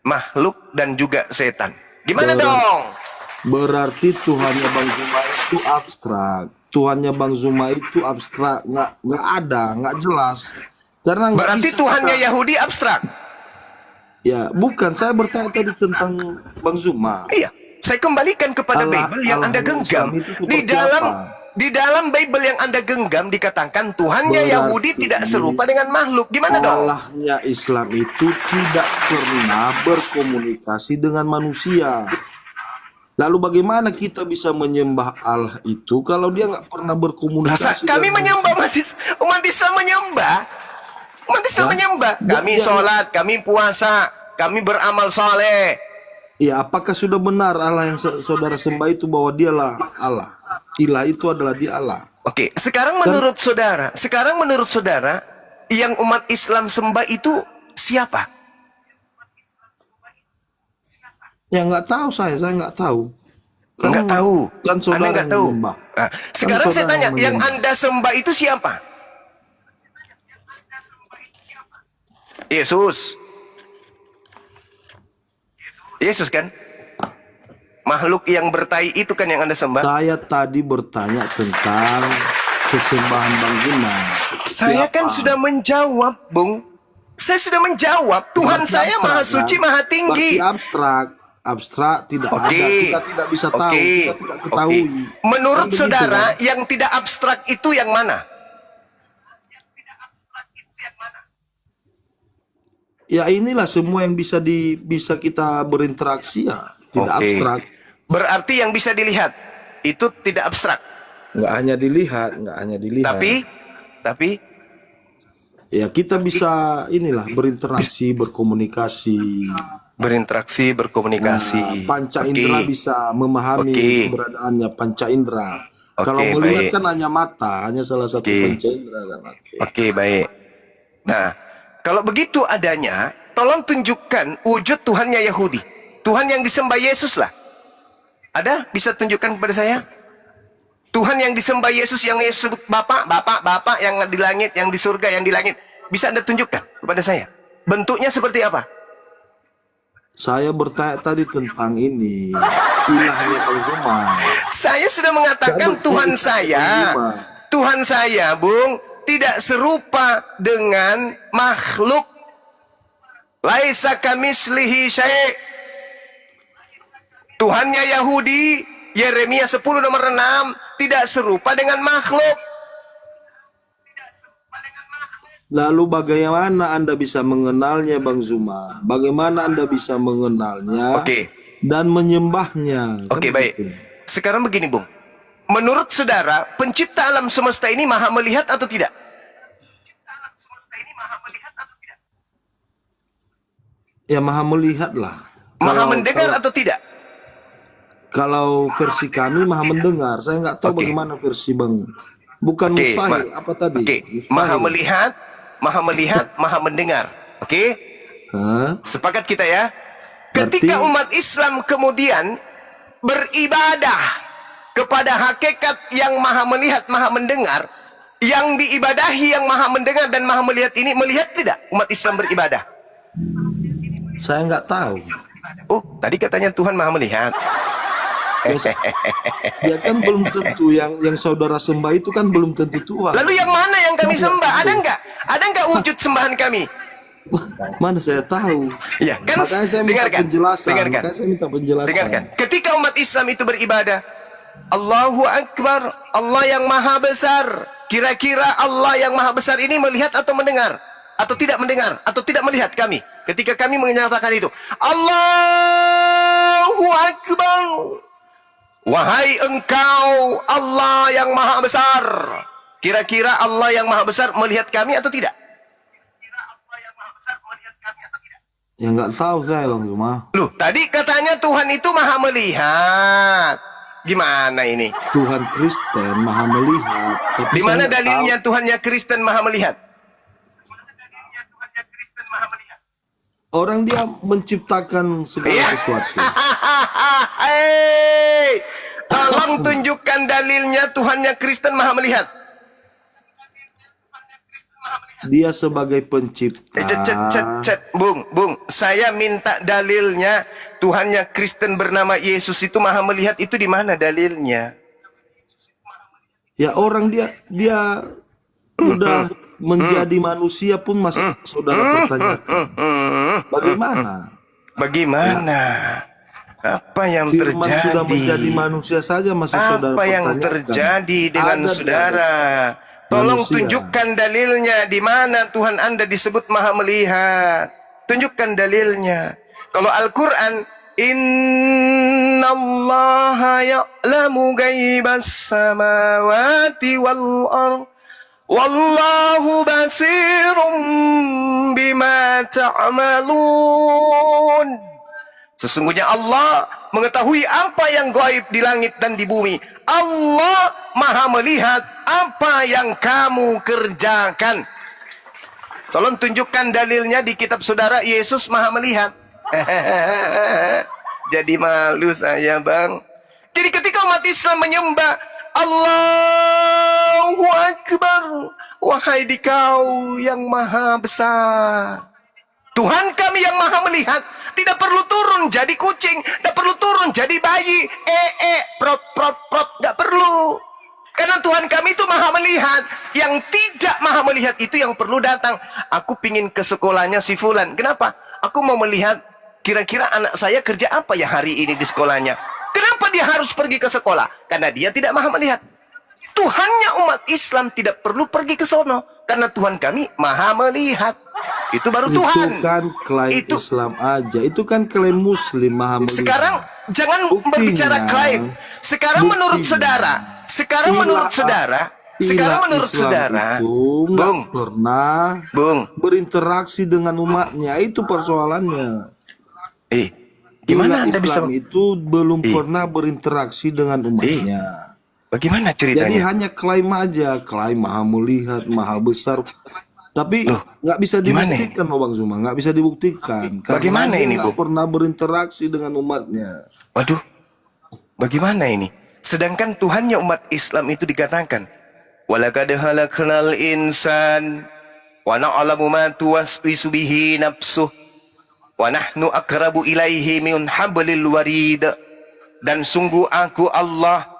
makhluk dan juga setan. Gimana dong? Berarti Tuhannya Bang Zuma itu abstrak. Tuhannya Bang Zuma itu abstrak, nggak ada, nggak jelas. Karena nggak Berarti bisa Tuhannya Yahudi abstrak. Ya, bukan. Saya bertanya tadi tentang Bang Zuma. Iya, saya kembalikan kepada Bible yang Anda genggam. Di dalam Bible yang Anda genggam dikatakan Tuhannya Berarti Yahudi tidak serupa dengan makhluk. Gimana dong? Allahnya Islam itu tidak pernah berkomunikasi dengan manusia. Lalu bagaimana kita bisa menyembah Allah itu kalau dia nggak pernah berkomunikasi? Kami menyembah umat Islam menyembah. Umat Islam menyembah. Kami sholat, kami puasa, kami beramal soleh. Ya, apakah sudah benar Allah yang saudara sembah itu bahwa dialah Allah? Ilah itu adalah dia Allah. Oke, sekarang menurut saudara, yang umat Islam sembah itu siapa? Ya nggak tahu saya nggak tahu. Nggak tahu. Kan saudara Anda nggak tahu. menyembah. Nah, sekarang saya tanya, yang Anda sembah itu siapa? Yesus. Yesus kan? Makhluk yang bertai itu kan yang Anda sembah? Saya tadi bertanya tentang sesembahan Bang Zuma. Saya kan sudah menjawab, Bung. Saya sudah menjawab. Tuhan saya maha suci, maha tinggi. Berarti abstrak tidak ada. Kita tidak bisa tahu. Kita tidak ketahui. Menurut Kan saudara, begitu, kan? yang tidak abstrak itu yang mana? Ya inilah semua yang bisa kita berinteraksi ya. Tidak abstrak. Berarti yang bisa dilihat itu tidak abstrak. Nggak hanya dilihat. Tapi ya kita bisa berinteraksi, berkomunikasi. Nah, panca indera bisa memahami keberadaannya panca indera. Kalau melihat kan hanya mata, hanya salah satu panca indera kan. Oke, baik. Nah, kalau begitu adanya, tolong tunjukkan wujud Tuhannya Yahudi. Tuhan yang disembah Yesus lah. Ada? Bisa tunjukkan kepada saya? Tuhan yang disembah Yesus, yang Yesus sebut Bapak yang di langit, yang di surga, yang di langit. Bisa Anda tunjukkan kepada saya? Bentuknya seperti apa? Saya bertanya tadi tentang ini. Ilahnya Bang Zuma. Saya sudah mengatakan Tuhan saya, Bung, tidak serupa dengan makhluk. Laisa kamislihi syai'. Tuhannya Yahudi, Yeremia 10 nomor 6, tidak serupa dengan makhluk. Lalu bagaimana Anda bisa mengenalnya Bang Zuma? Bagaimana Anda bisa mengenalnya dan menyembahnya? Oke, baik. Sekarang begini, Bung. Menurut saudara, pencipta alam semesta ini maha melihat atau tidak? Ya maha melihat lah. Maha mendengar atau tidak? Kalau versi kami maha mendengar. Saya nggak tahu bagaimana versi Bang. Bukan mustahil. Apa tadi? Maha melihat, maha mendengar. Oke? Sepakat kita ya? Ketika umat Islam kemudian beribadah kepada hakikat yang maha melihat, maha mendengar, yang diibadahi yang maha mendengar dan maha melihat ini, melihat tidak umat Islam beribadah? Saya nggak tahu. Oh, tadi katanya Tuhan maha melihat. Ya kan belum tentu yang saudara sembah itu kan belum tentu Tuhan. Lalu yang mana yang kami sembah? Ada nggak wujud sembahan kami? Mana saya tahu. Ya, kan makanya saya minta penjelasan. Makanya saya minta penjelasan. Dengarkan. Ketika umat Islam itu beribadah, Allahu Akbar, Allah yang maha besar. Kira-kira Allah yang maha besar ini melihat atau mendengar? Atau tidak mendengar? Atau tidak melihat kami? Ketika kami menyatakan itu, Allahu Akbar. Wahai engkau Allah yang maha besar. Kira-kira Allah yang maha besar melihat kami atau tidak? Ya nggak tahu saya Bang Zuma. Loh, tadi katanya Tuhan itu maha melihat. Gimana ini? Tuhan Kristen maha melihat. Tapi Di saya mana nggak dalilnya Tuhannya Kristen maha melihat? Orang dia menciptakan segala Iya. sesuatu. Hei, tolong tunjukkan dalilnya Tuhannya Kristen maha melihat. Dia sebagai pencipta. Bung, saya minta dalilnya Tuhannya Kristen bernama Yesus itu maha melihat, itu di mana dalilnya? Ya orang dia udah menjadi manusia pun masih saudara pertanyakan. Bagaimana? Bagaimana? Apa yang Firman sudah menjadi terjadi? manusia saja masih saudara Apa yang pertanyakan. terjadi dengan Ada saudara? Tolong manusia. tunjukkan dalilnya di mana Tuhan Anda disebut maha melihat. Tunjukkan dalilnya. Kalau Al-Quran, Innallaha ya'lamu ghaibas samawati wal ardh wallahu basirum bima ta'malun. Sesungguhnya Allah mengetahui apa yang gaib di langit dan di bumi. Allah maha melihat apa yang kamu kerjakan. Tolong tunjukkan dalilnya di kitab saudara Yesus maha melihat. Jadi malu saya, Bang. Jadi ketika umat Islam menyembah Allahu Akbar, wahai dikau yang maha besar, Tuhan kami yang maha melihat, tidak perlu turun jadi kucing, tidak perlu turun jadi bayi, prot, tidak perlu. Karena Tuhan kami itu maha melihat. Yang tidak maha melihat itu yang perlu datang. Aku pingin ke sekolahnya si Fulan. Kenapa? Aku mau melihat kira-kira anak saya kerja apa ya hari ini di sekolahnya. Kenapa dia harus pergi ke sekolah? Karena dia tidak maha melihat. Tuhannya umat Islam tidak perlu pergi ke sono. Karena Tuhan kami maha melihat. Itu baru Tuhan. Itu kan klaim Itu. Islam aja. Itu kan klaim Muslim maha melihat. Sekarang jangan Buktinya. berbicara klaim. Sekarang menurut saudara. Sekarang menurut saudara. Sekarang menurut Islam saudara. itu nggak Bung. pernah berinteraksi dengan umatnya. Itu persoalannya. Gimana Anda Islam bisa? itu belum pernah berinteraksi dengan umatnya. Bagaimana Jadi ceritanya? hanya klaim aja, klaim maha melihat, maha besar. Tapi nggak bisa gimana dibuktikan, Bang Zuma, nggak bisa dibuktikan. Karena Bagaimana dia ini, nggak Bu? pernah berinteraksi dengan umatnya. Waduh, bagaimana ini? Sedangkan Tuhannya umat Islam itu dikatakan, walaqad khalaqnal insan wa na'lamu ma tuwaswisu bihi nafsuh wa nahnu aqrabu ilaihi min hablil warid. Dan sungguh aku Allah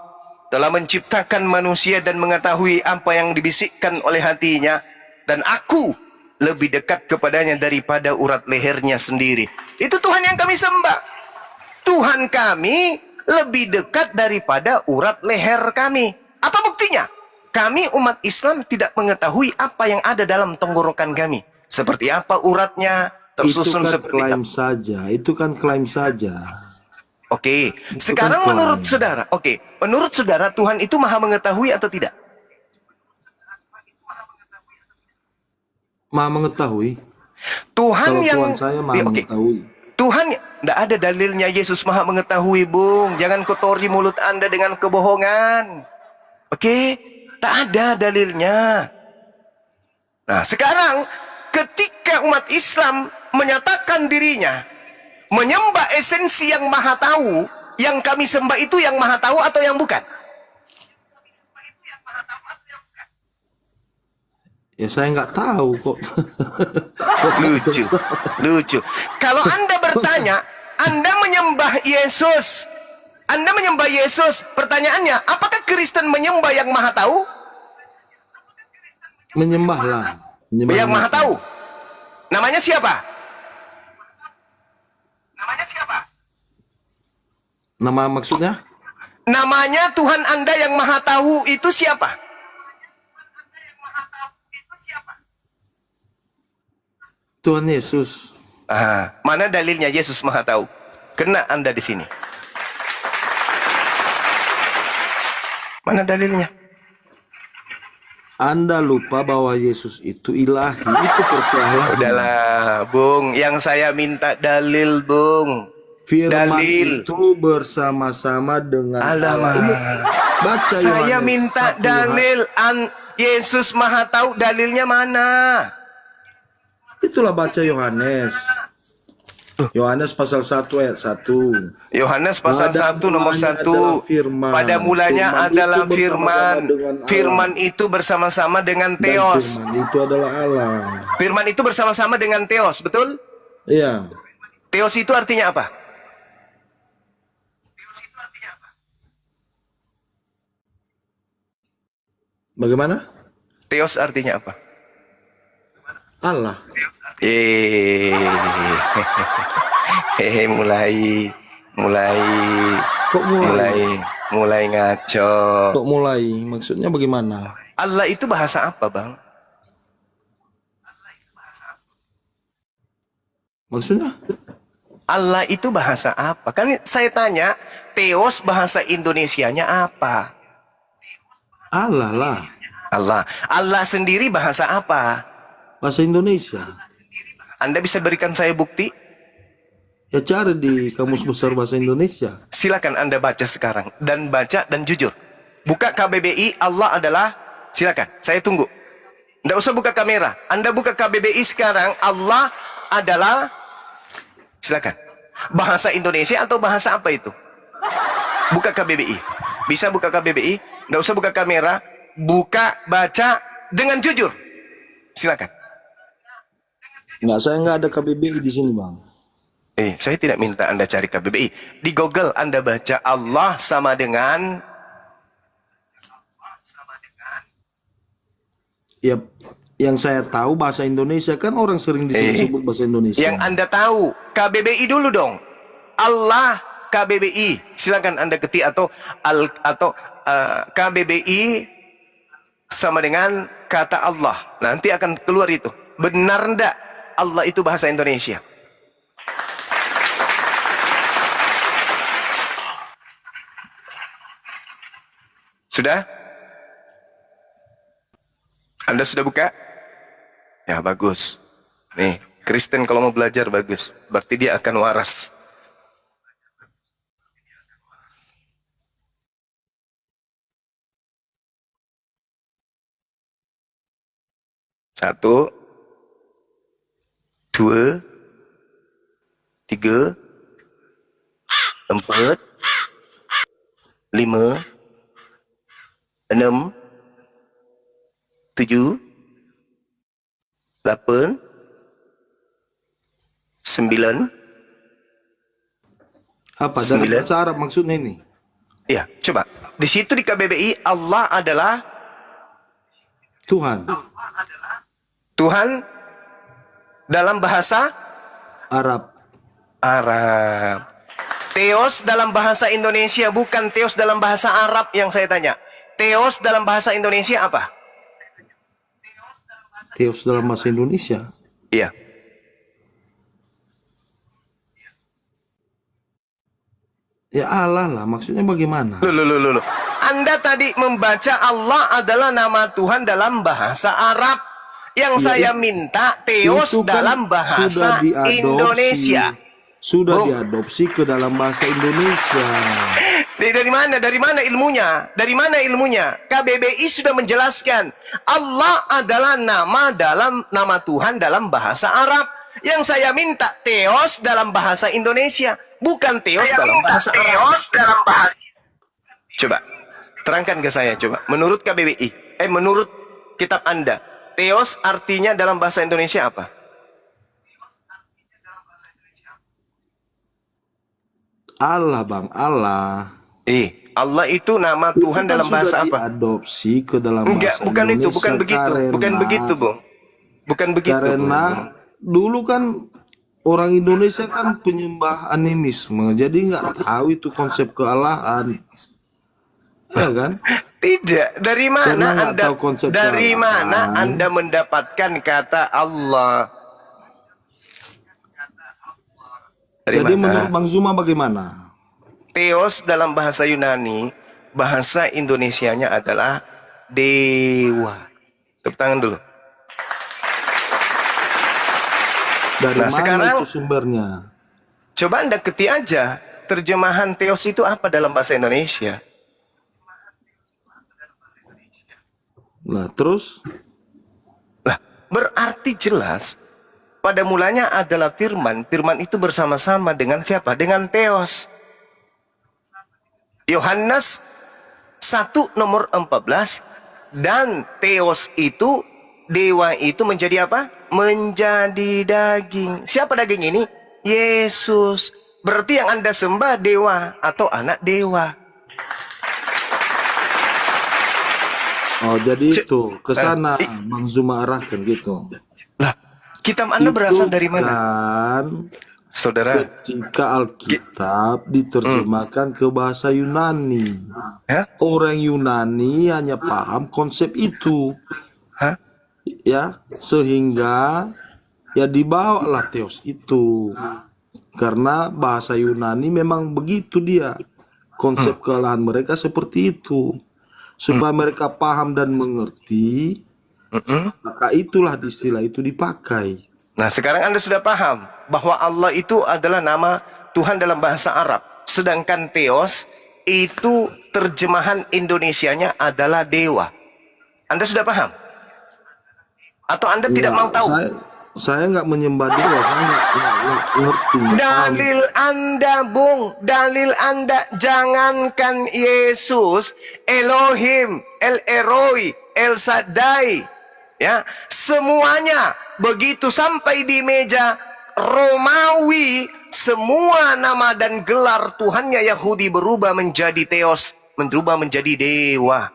telah menciptakan manusia dan mengetahui apa yang dibisikkan oleh hatinya, dan aku lebih dekat kepadanya daripada urat lehernya sendiri. Itu Tuhan yang kami sembah. Tuhan kami lebih dekat daripada urat leher kami. Apa buktinya? Kami umat Islam tidak mengetahui apa yang ada dalam tenggorokan kami. Seperti apa uratnya, tersusun Itu kan seperti klaim apa. saja. Itu kan klaim saja. Oke, sekarang kan menurut klaim. saudara, menurut saudara Tuhan itu maha mengetahui atau tidak? Maha mengetahui. Tuhan Kalau yang Tuhan saya maha mengetahui. Tuhan, tidak ada dalilnya Yesus maha mengetahui, Bung. Jangan kotori mulut Anda dengan kebohongan. Tak ada dalilnya. Nah, sekarang ketika umat Islam menyatakan dirinya menyembah esensi yang maha tahu, yang kami sembah itu yang maha tahu atau yang bukan? Ya saya nggak tahu kok. Lucu. Kalau Anda bertanya, Anda menyembah Yesus. Anda menyembah Yesus. Pertanyaannya, apakah Kristen menyembah yang maha tahu? Menyembahlah. Yang maha tahu. Namanya siapa? Nama maksudnya? Namanya Tuhan Anda yang maha tahu itu siapa? Tuhan Yesus. Mana dalilnya Yesus maha tahu? Kena Anda di sini. Mana dalilnya? Anda lupa bahwa Yesus itu ilahi. Itu persoalan. Udahlah, Bung. Yang saya minta dalil, Bung. Firman Dalil. itu bersama-sama dengan Alamak. Allah. Baca Saya Yohanes minta 1. dalil. Yesus Maha Tahu, dalilnya mana? Itulah baca Yohanes. Yohanes pasal 1 ayat 1. Yohanes pasal Pada 1 nomor mulanya 1. adalah firman. Pada mulanya Firman adalah itu bersama-sama firman. dengan Allah. Firman itu bersama-sama dengan Dan Theos. firman itu adalah Allah. Firman itu bersama-sama dengan Theos, betul? Iya. Theos itu artinya apa? Bagaimana? Theos artinya apa? Allah. Mulai Kok mulai ngaco. Kok mulai? Maksudnya bagaimana? Allah itu bahasa apa, Bang? Maksudnya? Allah itu bahasa apa? Kan saya tanya, Theos bahasa Indonesianya apa? Allah lah. Allah. Allah sendiri bahasa apa? Bahasa Indonesia. Anda bisa berikan saya bukti? Ya cari di Kamus Besar Bahasa Indonesia. Silakan Anda baca sekarang. Dan baca dan jujur. Buka KBBI, Allah adalah... Silakan, saya tunggu. Nggak usah buka kamera. Anda buka KBBI sekarang, Allah adalah... Silakan. Bahasa Indonesia atau bahasa apa itu? Buka KBBI. Bisa buka KBBI? Nggak usah buka kamera. Buka, baca dengan jujur. Silakan. Nggak, saya nggak ada KBBI di sini, Bang. Saya tidak minta Anda cari KBBI. Di Google Anda baca Allah sama dengan... Ya, yang saya tahu bahasa Indonesia kan orang sering disebut bahasa Indonesia. Yang Anda tahu, KBBI dulu dong. Allah KBBI. Silakan Anda ketik atau KBBI sama dengan kata Allah. Nanti akan keluar itu. Benar enggak Allah itu bahasa Indonesia? Sudah? Anda sudah buka? Ya, bagus. Nih, Kristen kalau mau belajar bagus. Berarti dia akan waras. Satu, dua, tiga, empat, lima, 6, 7, 8, 9. Apa? Dalam 9. bahasa Arab maksudnya ini? Ya, coba. Di situ di KBBI Allah adalah Tuhan. Tuhan dalam bahasa Arab. Arab. Theos dalam bahasa Indonesia, bukan Theos dalam bahasa Arab yang saya tanya. Theos dalam bahasa Indonesia apa? Theos dalam bahasa Indonesia. Iya. Ya Allah lah, maksudnya bagaimana? Loh. Anda tadi membaca Allah adalah nama Tuhan dalam bahasa Arab. Yang Ya, saya minta Theos itu kan dalam bahasa sudah diadopsi. Indonesia. Sudah Bung. diadopsi ke dalam bahasa Indonesia. Dari mana? Dari mana ilmunya? Dari mana ilmunya? KBBI sudah menjelaskan Allah adalah nama Tuhan dalam bahasa Arab. Yang saya minta Theos dalam bahasa Indonesia, bukan Theos dalam bahasa Arab. Coba terangkan ke saya coba. Menurut KBBI, menurut kitab Anda, Theos artinya dalam bahasa Indonesia apa? Allah, Bang, Allah. Allah itu nama Tuhan Itu kan dalam bahasa sudah apa? diadopsi ke dalam Enggak, bahasa bukan Indonesia. itu, bukan begitu, bukan begitu, Bung. Bukan begitu. Karena dulu kan orang Indonesia kan penyembah animisme, jadi nggak tahu itu konsep kealahan, ya kan? Tidak. Dari Karena mana nggak Anda? tahu konsep Dari kealahan. mana Anda mendapatkan kata Allah? Dari Jadi mana? menurut Bang Zuma bagaimana? Theos dalam bahasa Yunani, bahasa Indonesianya adalah dewa. Tepuk tangan dulu. Dari Nah, mana sekarang itu sumbernya? coba Anda ketik aja terjemahan teos itu apa dalam bahasa Indonesia. Nah, terus Lah, berarti jelas pada mulanya adalah firman. Firman itu bersama-sama dengan siapa? Dengan teos. Yohanes 1 nomor 14, dan teos itu, dewa itu menjadi apa? Menjadi daging. Siapa daging ini? Yesus. Berarti yang Anda sembah dewa atau anak dewa. oh jadi itu ke sana Bang Zuma arahkan gitu. Lah, kitab Anda berasal dari mana? Kan Saudara, ketika Alkitab diterjemahkan ke bahasa Yunani, ya? orang Yunani hanya paham konsep itu, Hah? ya, sehingga ya dibawalah teos itu. Karena bahasa Yunani memang begitu dia. Konsep kealahan mereka seperti itu. Supaya mereka paham dan mengerti, maka itulah istilah itu dipakai. Nah, sekarang Anda sudah paham bahwa Allah itu adalah nama Tuhan dalam bahasa Arab. Sedangkan Theos itu terjemahan Indonesianya adalah dewa. Anda sudah paham? Atau Anda tidak Ya, mau tahu? saya nggak menyembah dewa, saya nggak ngerti. Nggak paham. Dalil Anda, Bung, dalil Anda, jangankan Yesus, Elohim, El Eroi, El Shaddai, ya, semuanya begitu sampai di meja Romawi, semua nama dan gelar Tuhannya Yahudi berubah menjadi Theos, berubah menjadi dewa.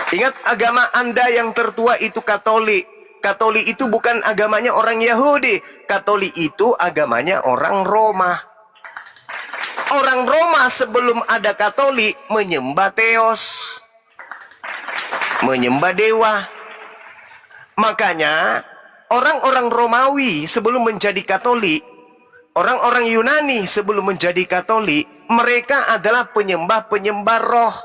Ingat, agama Anda yang tertua itu Katolik. Katolik itu bukan agamanya orang Yahudi. Katolik itu agamanya orang Roma. Orang Roma sebelum ada Katolik menyembah Theos, menyembah dewa. Makanya orang-orang Romawi sebelum menjadi Katolik, orang-orang Yunani sebelum menjadi Katolik, mereka adalah penyembah-penyembah roh.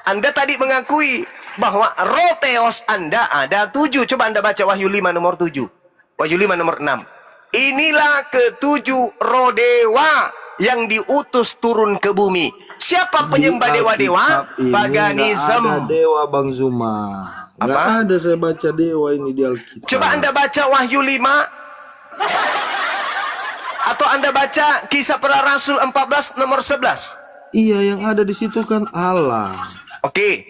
Anda tadi mengakui bahwa roh Theos Anda ada 7. Coba Anda baca Wahyu 5 nomor 7. Wahyu 5 nomor 6. Inilah ketujuh roh dewa yang diutus turun ke bumi. Siapa penyembah dewa-dewa? Paganism. Nggak ada dewa Bang Zuma. Nggak Apa? ada saya baca dewa ini di Alkitab. Coba Anda baca Wahyu 5. Atau Anda baca Kisah Para Rasul 14 nomor 11. Iya, yang ada di situ kan Allah. Oke.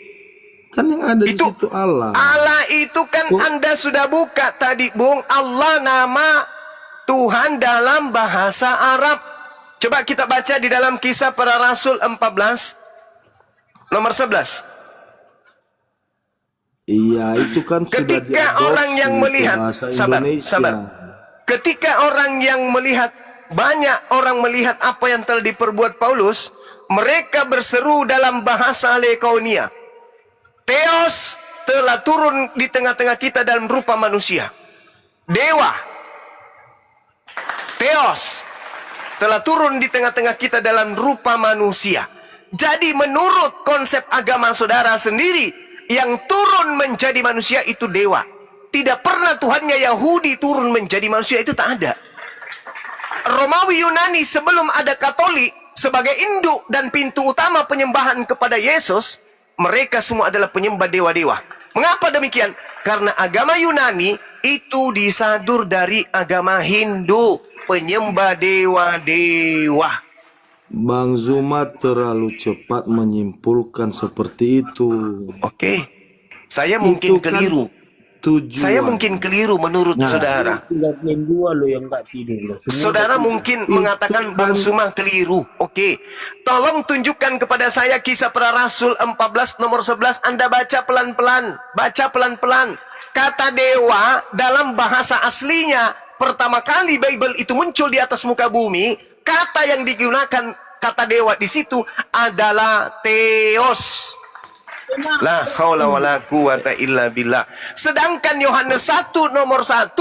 Kan yang ada di Itu situ Allah. Allah itu kan Anda sudah buka tadi, Bung. Allah nama Tuhan dalam bahasa Arab. Coba kita baca di dalam Kisah Para Rasul 14 nomor 11. Iya, itu kan sudah Ketika diadopsi orang yang ke melihat, bahasa sabar, Indonesia. sabar. Ketika orang yang melihat, banyak orang melihat apa yang telah diperbuat Paulus, mereka berseru dalam bahasa Lekonia. Theos telah turun di tengah-tengah kita dalam rupa manusia. Dewa. Theos telah turun di tengah-tengah kita dalam rupa manusia. Jadi menurut konsep agama saudara sendiri, yang turun menjadi manusia itu dewa. Tidak pernah Tuhannya Yahudi turun menjadi manusia, itu tak ada. Romawi Yunani sebelum ada Katolik, sebagai induk dan pintu utama penyembahan kepada Yesus, mereka semua adalah penyembah dewa-dewa. Mengapa demikian? Karena agama Yunani itu disadur dari agama Hindu, penyembah dewa-dewa. Bang Zuma terlalu cepat menyimpulkan seperti itu. Oke, saya mungkin Itu kan keliru. tujuan. Saya mungkin keliru menurut saudara. Tinggal dua lo yang nggak tidur loh. Saudara mungkin mengatakan Bang Zuma keliru. Oke, tolong tunjukkan kepada saya Kisah Para Rasul 14 nomor 11. Anda baca pelan-pelan. Baca pelan-pelan. Kata dewa dalam bahasa aslinya, pertama kali Bible itu muncul di atas muka bumi, kata yang digunakan kata dewa di situ adalah Theos. La haula wala quwata illa billah. Sedangkan Yohanes 1 nomor 1,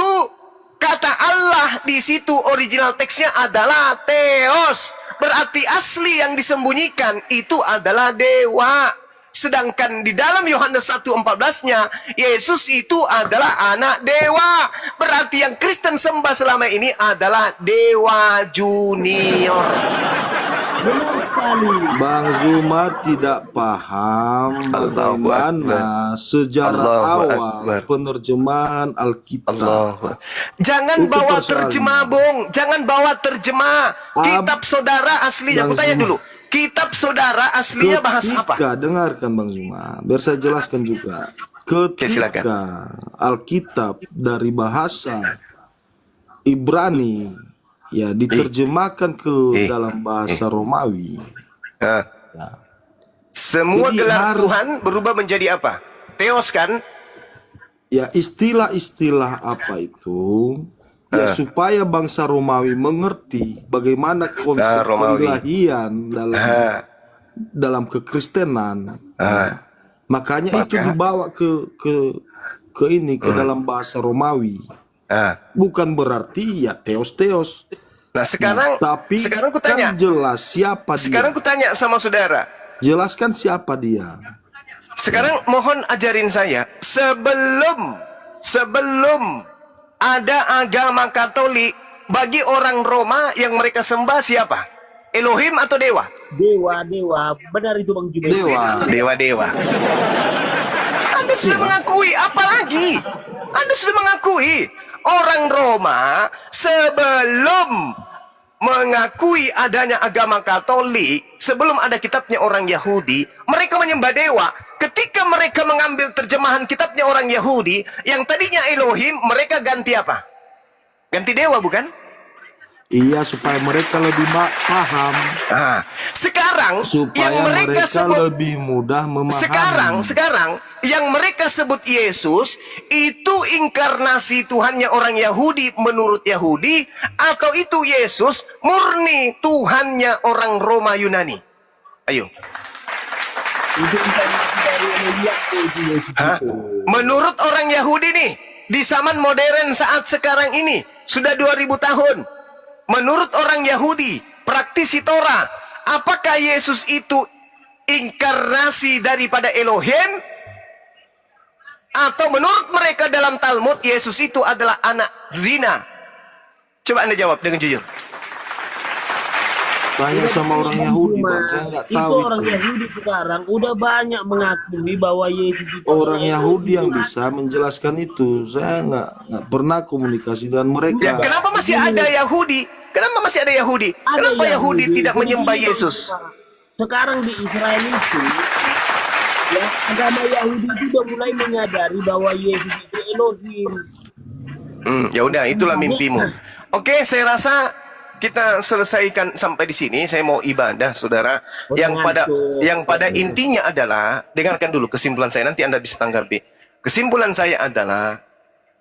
kata Allah di situ original teksnya adalah Theos. Berarti asli yang disembunyikan itu adalah dewa. Sedangkan di dalam Yohanes 1:14-nya, Yesus itu adalah anak dewa. Berarti yang Kristen sembah selama ini adalah dewa junior. Benar sekali. Bang Zuma tidak paham bagaimana sejarah Allahu awal Akbar. penerjemahan Alkitab. Allah. Jangan Itu bawa persoalannya. terjemah, Bung. Jangan bawa terjemah. Kitab saudara aslinya. Aku Bang tanya Zuma. dulu. Kitab saudara aslinya bahas apa? Ketika, dengarkan Bang Zuma, biar saya jelaskan juga. silakan. Ketika Alkitab dari bahasa Ibrani ya diterjemahkan ke dalam bahasa Romawi, Hah. Semua Jadi gelar harus- Tuhan berubah menjadi apa? Theos kan? ya istilah-istilah apa itu ya supaya bangsa Romawi mengerti bagaimana konsep Romawi. pengelahian dalam kekristenan. Makanya itu dibawa ke ini ke dalam bahasa Romawi. Bukan berarti ya teos. Nah sekarang, Tapi sekarang ku kan tanya. jelas siapa Sekarang dia. ku tanya sama saudara. Jelaskan siapa dia. Sekarang mohon ajarin saya sebelum ada agama Katolik, bagi orang Roma yang mereka sembah siapa? Elohim atau dewa? Dewa. Benar itu Bang Junaid. Dewa. Anda sudah mengakui, apalagi? Anda sudah mengakui. Orang Roma sebelum mengakui adanya agama Katolik, sebelum ada kitabnya orang Yahudi, mereka menyembah dewa. Ketika mereka mengambil terjemahan kitabnya orang Yahudi, yang tadinya Elohim, mereka ganti apa? Ganti dewa, bukan? Iya, supaya mereka lebih paham, Sekarang supaya yang mereka sebut lebih mudah memahami. sekarang yang mereka sebut Yesus itu inkarnasi Tuhannya orang Yahudi menurut Yahudi, atau itu Yesus murni Tuhannya orang Roma Yunani? Ayo. Itu inkarnasi dari Elia itu Yesus itu. Menurut orang Yahudi nih, di zaman modern saat sekarang ini sudah 2000 tahun. Menurut orang Yahudi, praktisi Torah, apakah Yesus itu inkarnasi daripada Elohim? Atau menurut mereka dalam Talmud, Yesus itu adalah anak zina? Coba Anda jawab dengan jujur. Tanya sama orang Yahudi, Bang. Saya nggak Itu tahu orang itu. Yahudi sekarang udah banyak mengakui bahwa Yesus itu Orang Yahudi yang bisa menjelaskan itu. Saya nggak pernah komunikasi dengan mereka. Ya, kenapa masih ada Yahudi? Kenapa masih ada Yahudi? Ada Kenapa Yahudi tidak Jadi menyembah gini, Yesus? Sekarang di Israel itu, ya agama Yahudi itu udah mulai menyadari bahwa Yesus itu Elohim. Ya udah, itulah mimpimu. Oke, saya rasa kita selesaikan sampai di sini. Saya mau ibadah, saudara. Yang pada intinya adalah, dengarkan dulu kesimpulan saya. Nanti Anda bisa tanggapi. Kesimpulan saya adalah,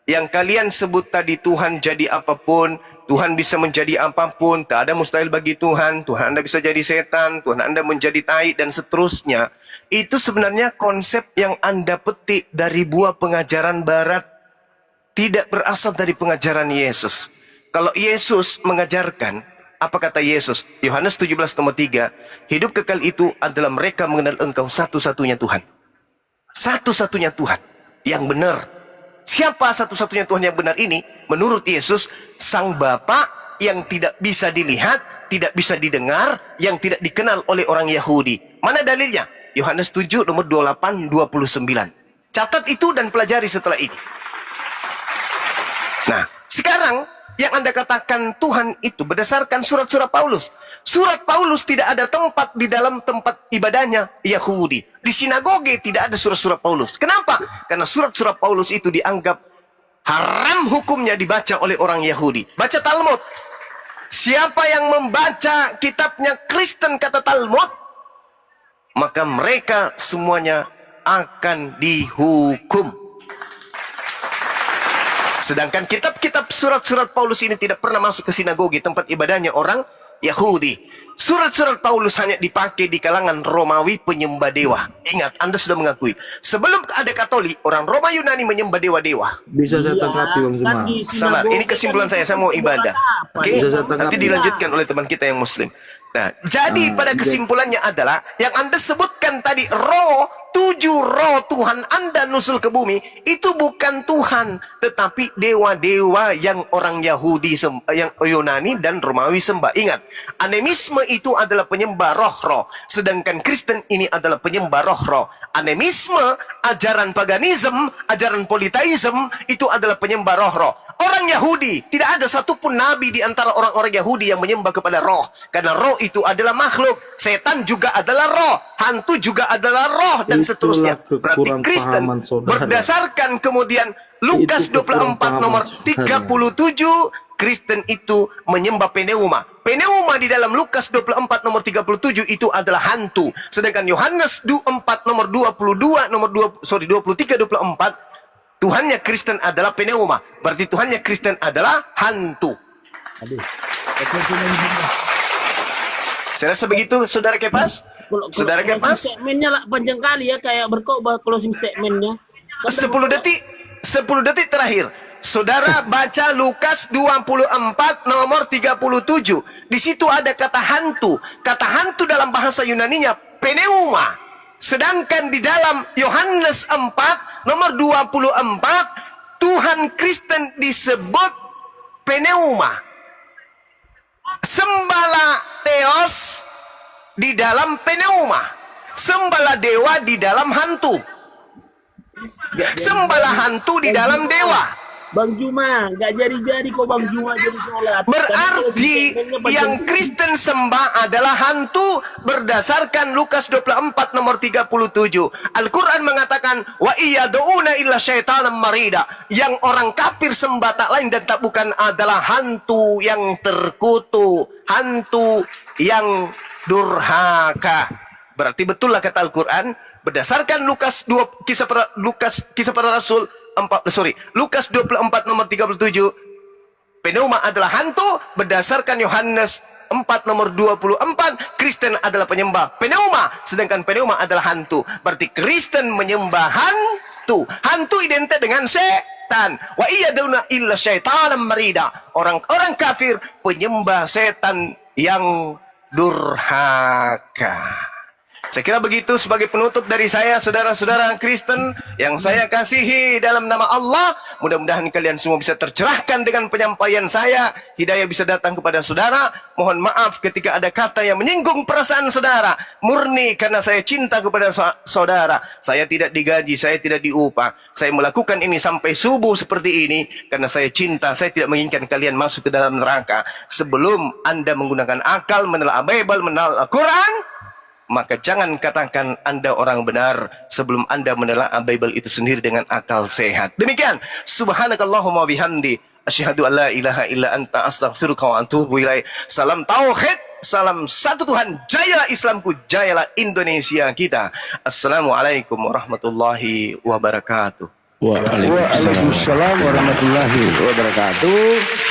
yang kalian sebut tadi Tuhan jadi apapun, Tuhan bisa menjadi apapun, tak ada mustahil bagi Tuhan, Tuhan Anda bisa jadi setan, Tuhan Anda menjadi tai, dan seterusnya. Itu sebenarnya konsep yang Anda petik dari buah pengajaran Barat, tidak berasal dari pengajaran Yesus. Kalau Yesus mengajarkan, apa kata Yesus? Yohanes 17:3, hidup kekal itu adalah mereka mengenal Engkau satu-satunya Tuhan. Satu-satunya Tuhan yang benar. Siapa satu-satunya Tuhan yang benar ini? Menurut Yesus, Sang Bapa yang tidak bisa dilihat, tidak bisa didengar, yang tidak dikenal oleh orang Yahudi. Mana dalilnya? Yohanes 7 nomor 28-29. Catat itu dan pelajari setelah ini. Nah, sekarang yang Anda katakan Tuhan itu berdasarkan surat-surat Paulus. Surat Paulus tidak ada tempat di dalam tempat ibadahnya Yahudi. Di sinagoge tidak ada surat-surat Paulus. Kenapa? Karena surat-surat Paulus itu dianggap haram hukumnya dibaca oleh orang Yahudi. Baca Talmud. Siapa yang membaca kitabnya Kristen kata Talmud, maka mereka semuanya akan dihukum. Sedangkan kitab-kitab surat-surat Paulus ini tidak pernah masuk ke sinagogi, tempat ibadahnya orang Yahudi. Surat-surat Paulus hanya dipakai di kalangan Romawi penyembah dewa. Ingat, Anda sudah mengakui. Sebelum ada Katolik, orang Roma Yunani menyembah dewa-dewa. Bisa saya tanggapi, Bang Zuma. Sabar, ini kesimpulan saya mau ibadah. Oke, Bisa saya tanggapi. nanti dilanjutkan oleh teman kita yang Muslim. Nah, jadi pada kesimpulannya adalah yang Anda sebutkan tadi, roh, 7 roh Tuhan Anda nusul ke bumi, itu bukan Tuhan, tetapi dewa-dewa yang orang Yahudi, yang Yunani dan Romawi sembah. Ingat, animisme itu adalah penyembah roh-roh, sedangkan Kristen ini adalah penyembah roh-roh. Animisme, ajaran paganisme, ajaran politeisme, itu adalah penyembah roh-roh. Orang Yahudi, tidak ada satupun nabi di antara orang-orang Yahudi yang menyembah kepada roh. Karena roh itu adalah makhluk. Setan juga adalah roh. Hantu juga adalah roh. Dan Itulah seterusnya. Berarti kekurang Kristen pahaman saudara. berdasarkan kemudian Lukas Itu kekurang 24 nomor pahaman 37, Kristen itu menyembah pneuma. Pneuma di dalam Lukas 24 nomor 37 itu adalah hantu. Sedangkan Yohanes 24 nomor 23 24 Tuhannya Kristen adalah pneuma. Berarti Tuhannya Kristen adalah hantu. Aduh. Oke, cuma Saya rasa begitu, Saudara Kepas. Saudara Kepas, statementnya lah panjang kali ya, kayak berkhotbah closing statementnya. 10 detik terakhir. Saudara baca Lukas 24 nomor 37. Di situ ada kata hantu. Kata hantu dalam bahasa Yunaninya pneuma. Sedangkan di dalam Yohanes 4 nomor 24, Tuhan Kristen disebut pneuma. Sembala Theos di dalam pneuma. Sembala dewa di dalam hantu. Sembala hantu di dalam dewa. Bang Juma, nggak jadi-jadi kok Bang Juma jadi sholat. Berarti yang Kristen sembah adalah hantu berdasarkan Lukas 24 nomor 37. Al-Quran mengatakan, wa iyyaduuna illa syaitanan marida. Yang orang kafir sembah tak lain dan tak bukan adalah hantu yang terkutuk, hantu yang durhaka. Berarti betullah kata Al-Quran berdasarkan Kisah para Rasul Lukas 24 nomor 37, pneuma adalah hantu. Berdasarkan Yohanes 4 nomor 24, Kristen adalah penyembah pneuma, sedangkan pneuma adalah hantu. Berarti Kristen menyembah hantu. Hantu identik dengan setan. Wa iyyaduuna illa syaitanan marida. Orang-orang kafir penyembah setan yang durhaka. Saya kira begitu sebagai penutup dari saya, saudara-saudara Kristen yang saya kasihi dalam nama Allah. Mudah-mudahan kalian semua bisa tercerahkan dengan penyampaian saya. Hidayah bisa datang kepada saudara. Mohon maaf ketika ada kata yang menyinggung perasaan saudara. Murni karena saya cinta kepada saudara. Saya tidak digaji, saya tidak diupah. Saya melakukan ini sampai subuh seperti ini karena saya cinta. Saya tidak menginginkan kalian masuk ke dalam neraka. Sebelum Anda menggunakan akal, menelaah Bible, menelaah Al-Quran, maka jangan katakan Anda orang benar sebelum Anda menelaah Bible itu sendiri dengan akal sehat. Demikian. Subhanakallahumma bihamdi asyhadu an la ilaha illa anta astaghfiruka wa atubu ilaik. Salam tauhid, salam satu Tuhan. Jayalah Islamku, jayalah Indonesia kita. Assalamualaikum warahmatullahi wabarakatuh. Waalaikumsalam warahmatullahi wabarakatuh.